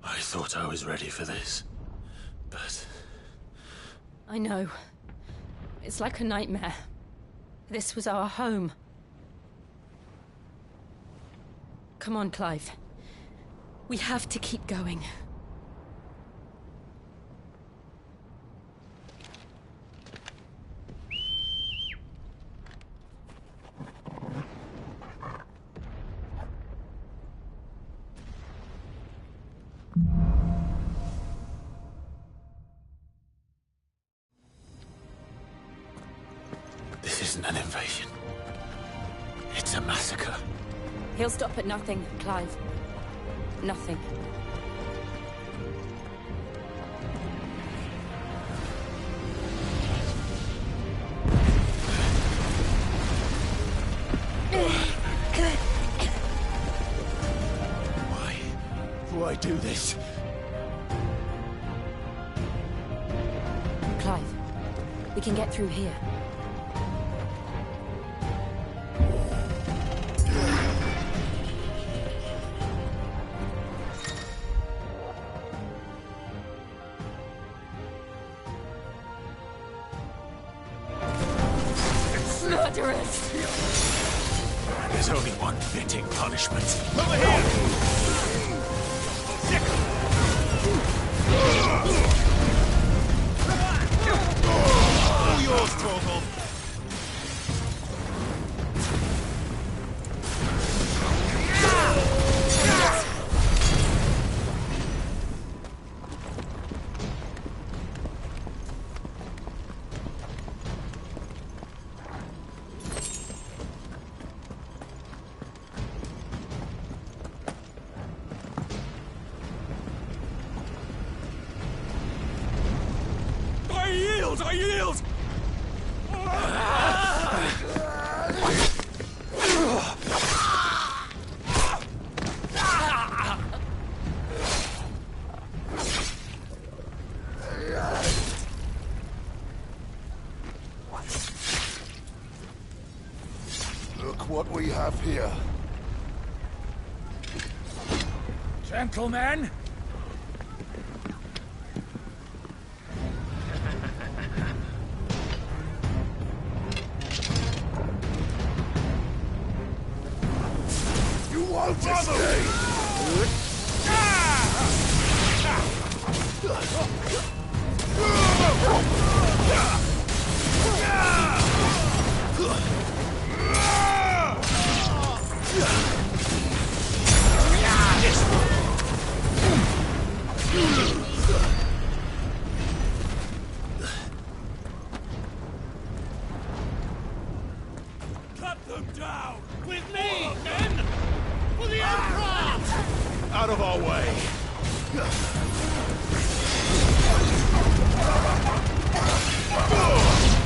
I thought I was ready for this, but... I know. It's like a nightmare. This was our home. Come on, Clive. We have to keep going. This isn't an invasion. It's a massacre. He'll stop at nothing, Clive. Nothing. Why do I do this? Clive, we can get through here. Murderers! There's only one fitting punishment. Over here! All yours, Torgal. I yield! Look what we have here. Gentlemen! Cut them down! With me, men! For the Emperor! Out of our way!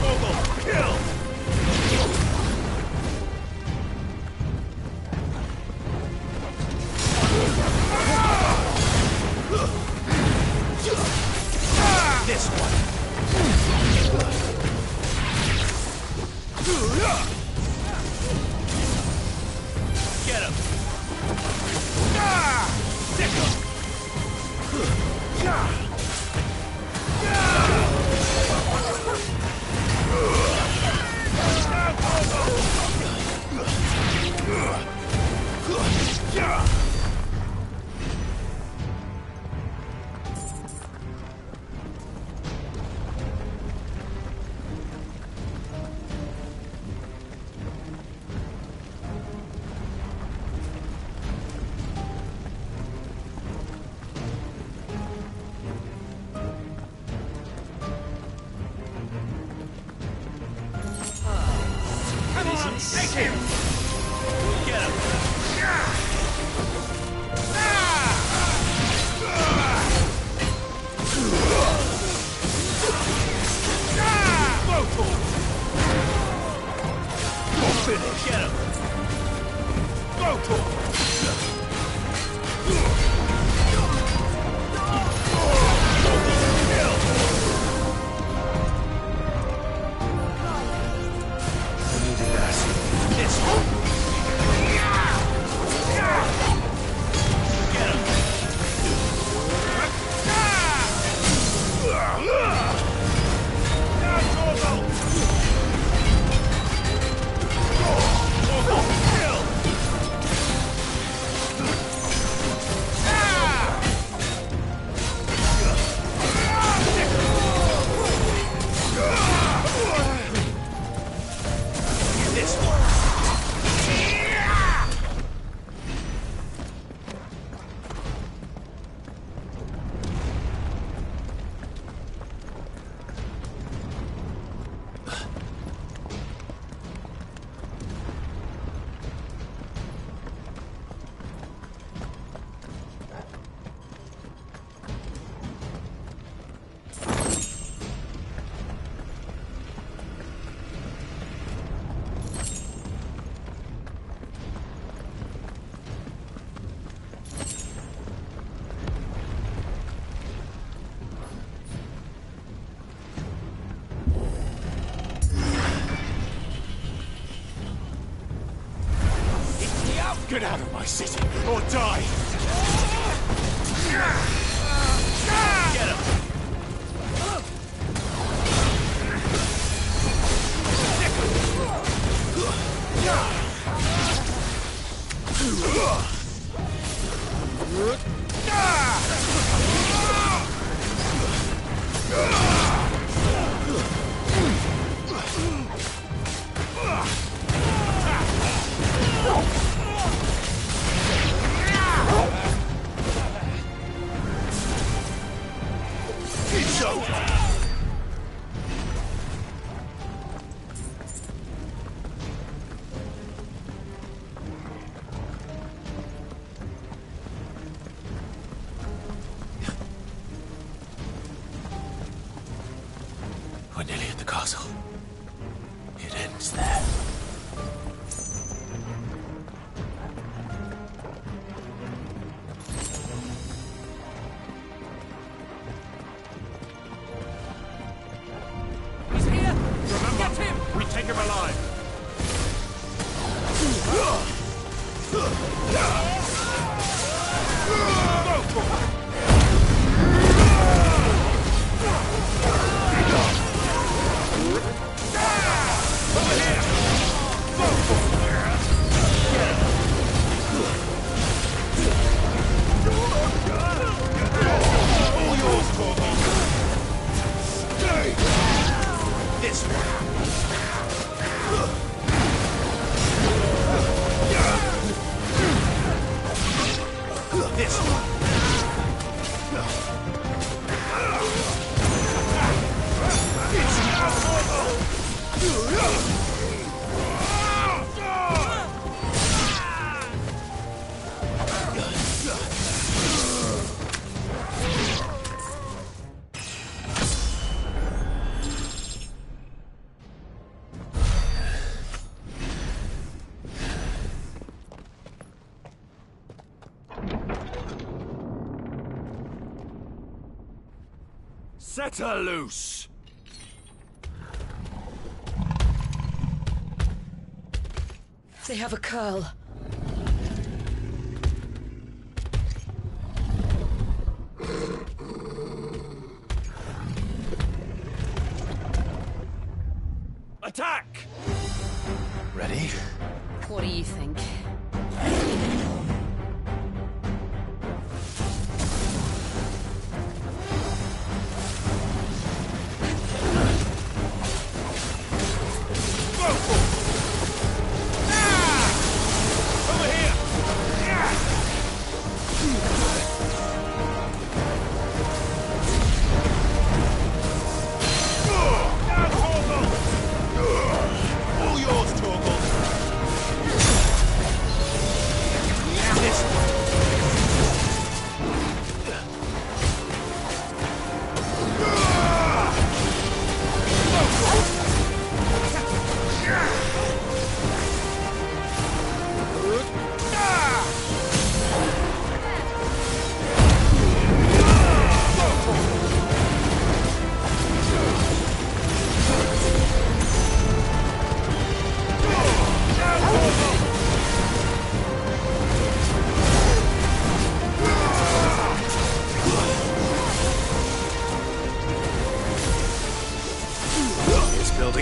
Vogel, kill! This one! Get him! Stick him! Take him! Get him! Finish! Get him! Go to him! Get out of my city, or die! Get him! We're nearly at the castle. It ends there. He's here! Remember, get him! We take him alive! Go for it! Set her loose! They have a curl. Attack! Ready? What do you think? All yours, Torgal!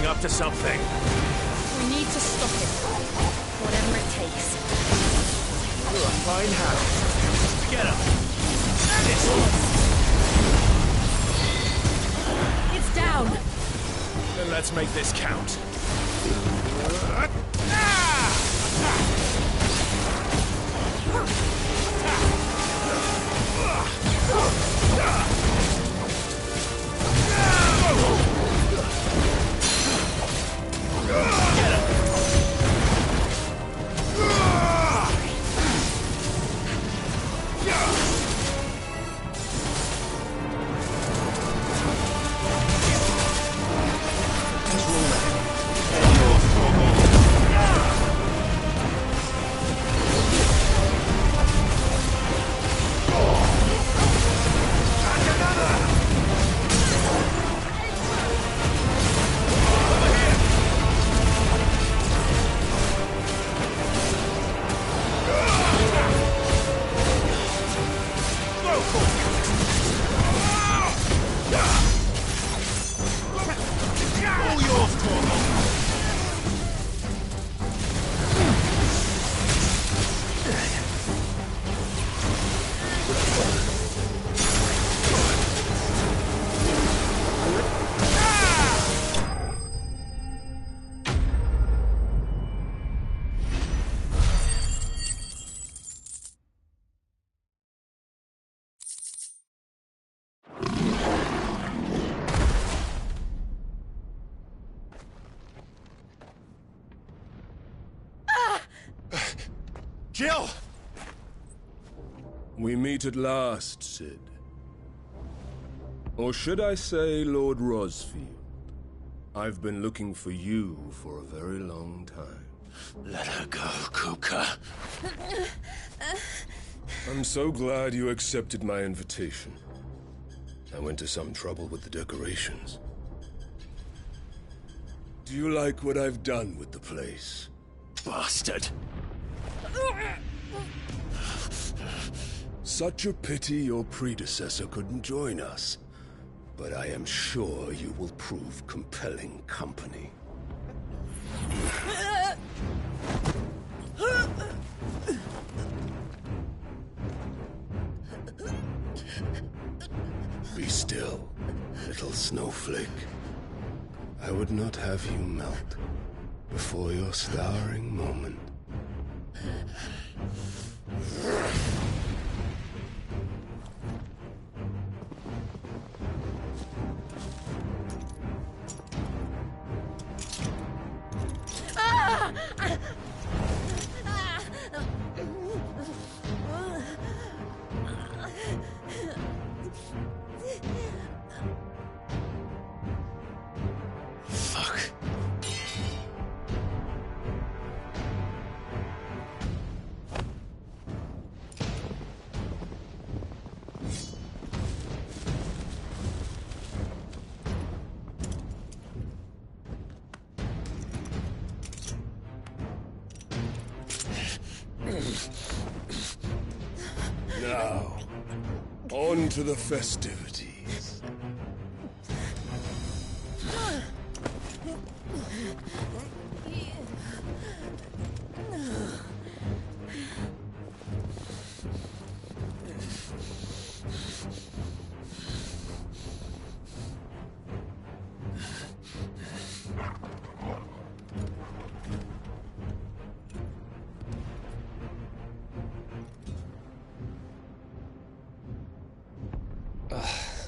getting up to something. We need to stop it. Whatever it takes. You're a fine hound. Get him. It's down. Then let's make this count. Jill! We meet at last, Sid. Or should I say, Lord Rosfield? I've been looking for you for a very long time. Let her go, Kupka. I'm so glad you accepted my invitation. I went to some trouble with the decorations. Do you like what I've done with the place? Bastard! Such a pity your predecessor couldn't join us. But I am sure you will prove compelling company. Be still, little snowflake. I would not have you melt before your starring moment. Fuck. Now, on to the festivities.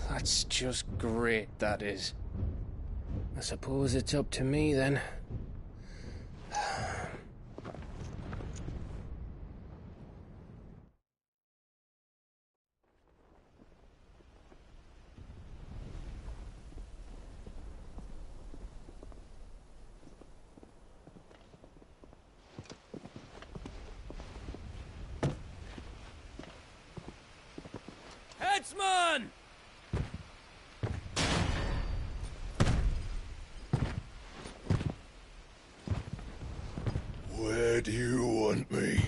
That's just great, that is. I suppose it's up to me, then. Headsman! Where do you want me?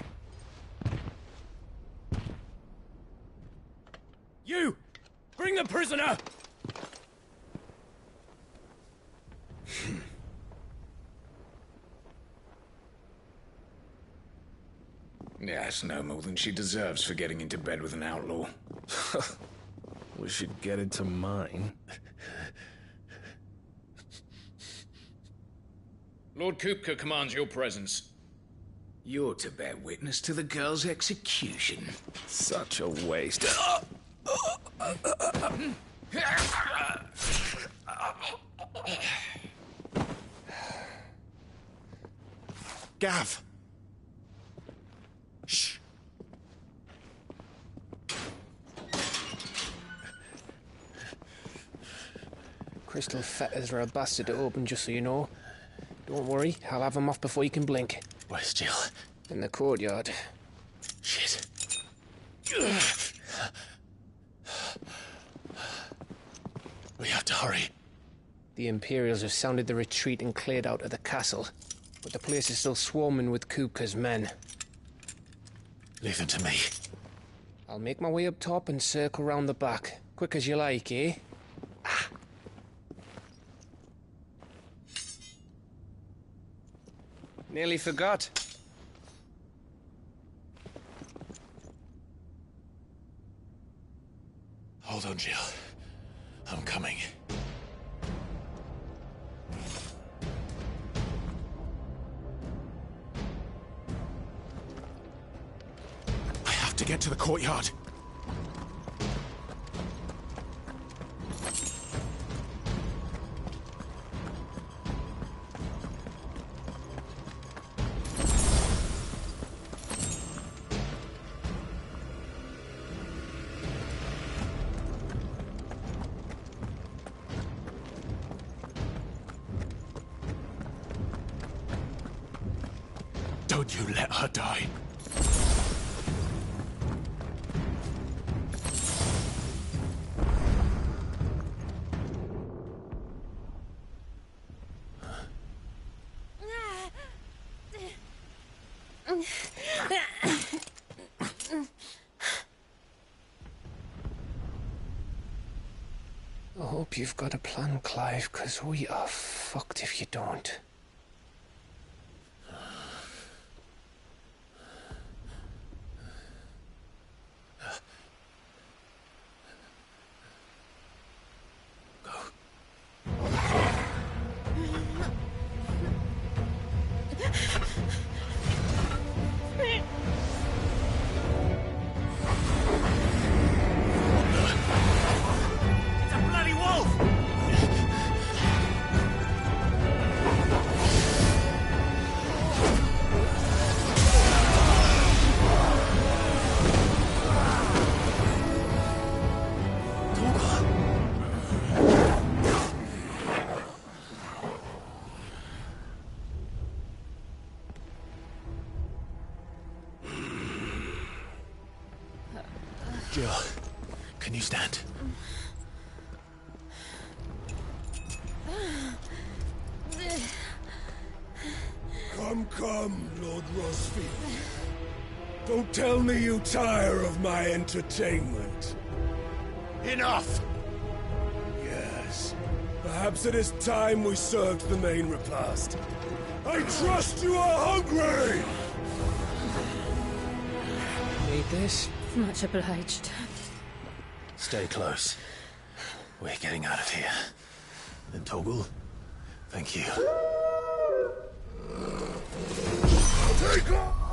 You! Bring the prisoner! lass no more than she deserves for getting into bed with an outlaw. We should get into mine. Lord Kupka commands your presence. You're to bear witness to the girl's execution. Such a waste. Gav! Shh! Crystal fetters are a bastard to open, just so you know. Don't worry, I'll have them off before you can blink. Where's Jill? In the courtyard. Shit. We have to hurry. The Imperials have sounded the retreat and cleared out of the castle, but the place is still swarming with Kupka's men. Leave them to me. I'll make my way up top and circle round the back. Quick as you like, eh? Nearly forgot. Hold on, Jill. I'm coming. I have to get to the courtyard. Don't you let her die. I hope you've got a plan, Clive, 'cause we are fucked if you don't. Jill, can you stand? Come, Lord Rosfield. Don't tell me you tire of my entertainment. Enough! Yes. Perhaps it is time we served the main repast. I trust you are hungry! Need this? Much obliged. Stay close. We're getting out of here. And Toggle, thank you. Take off!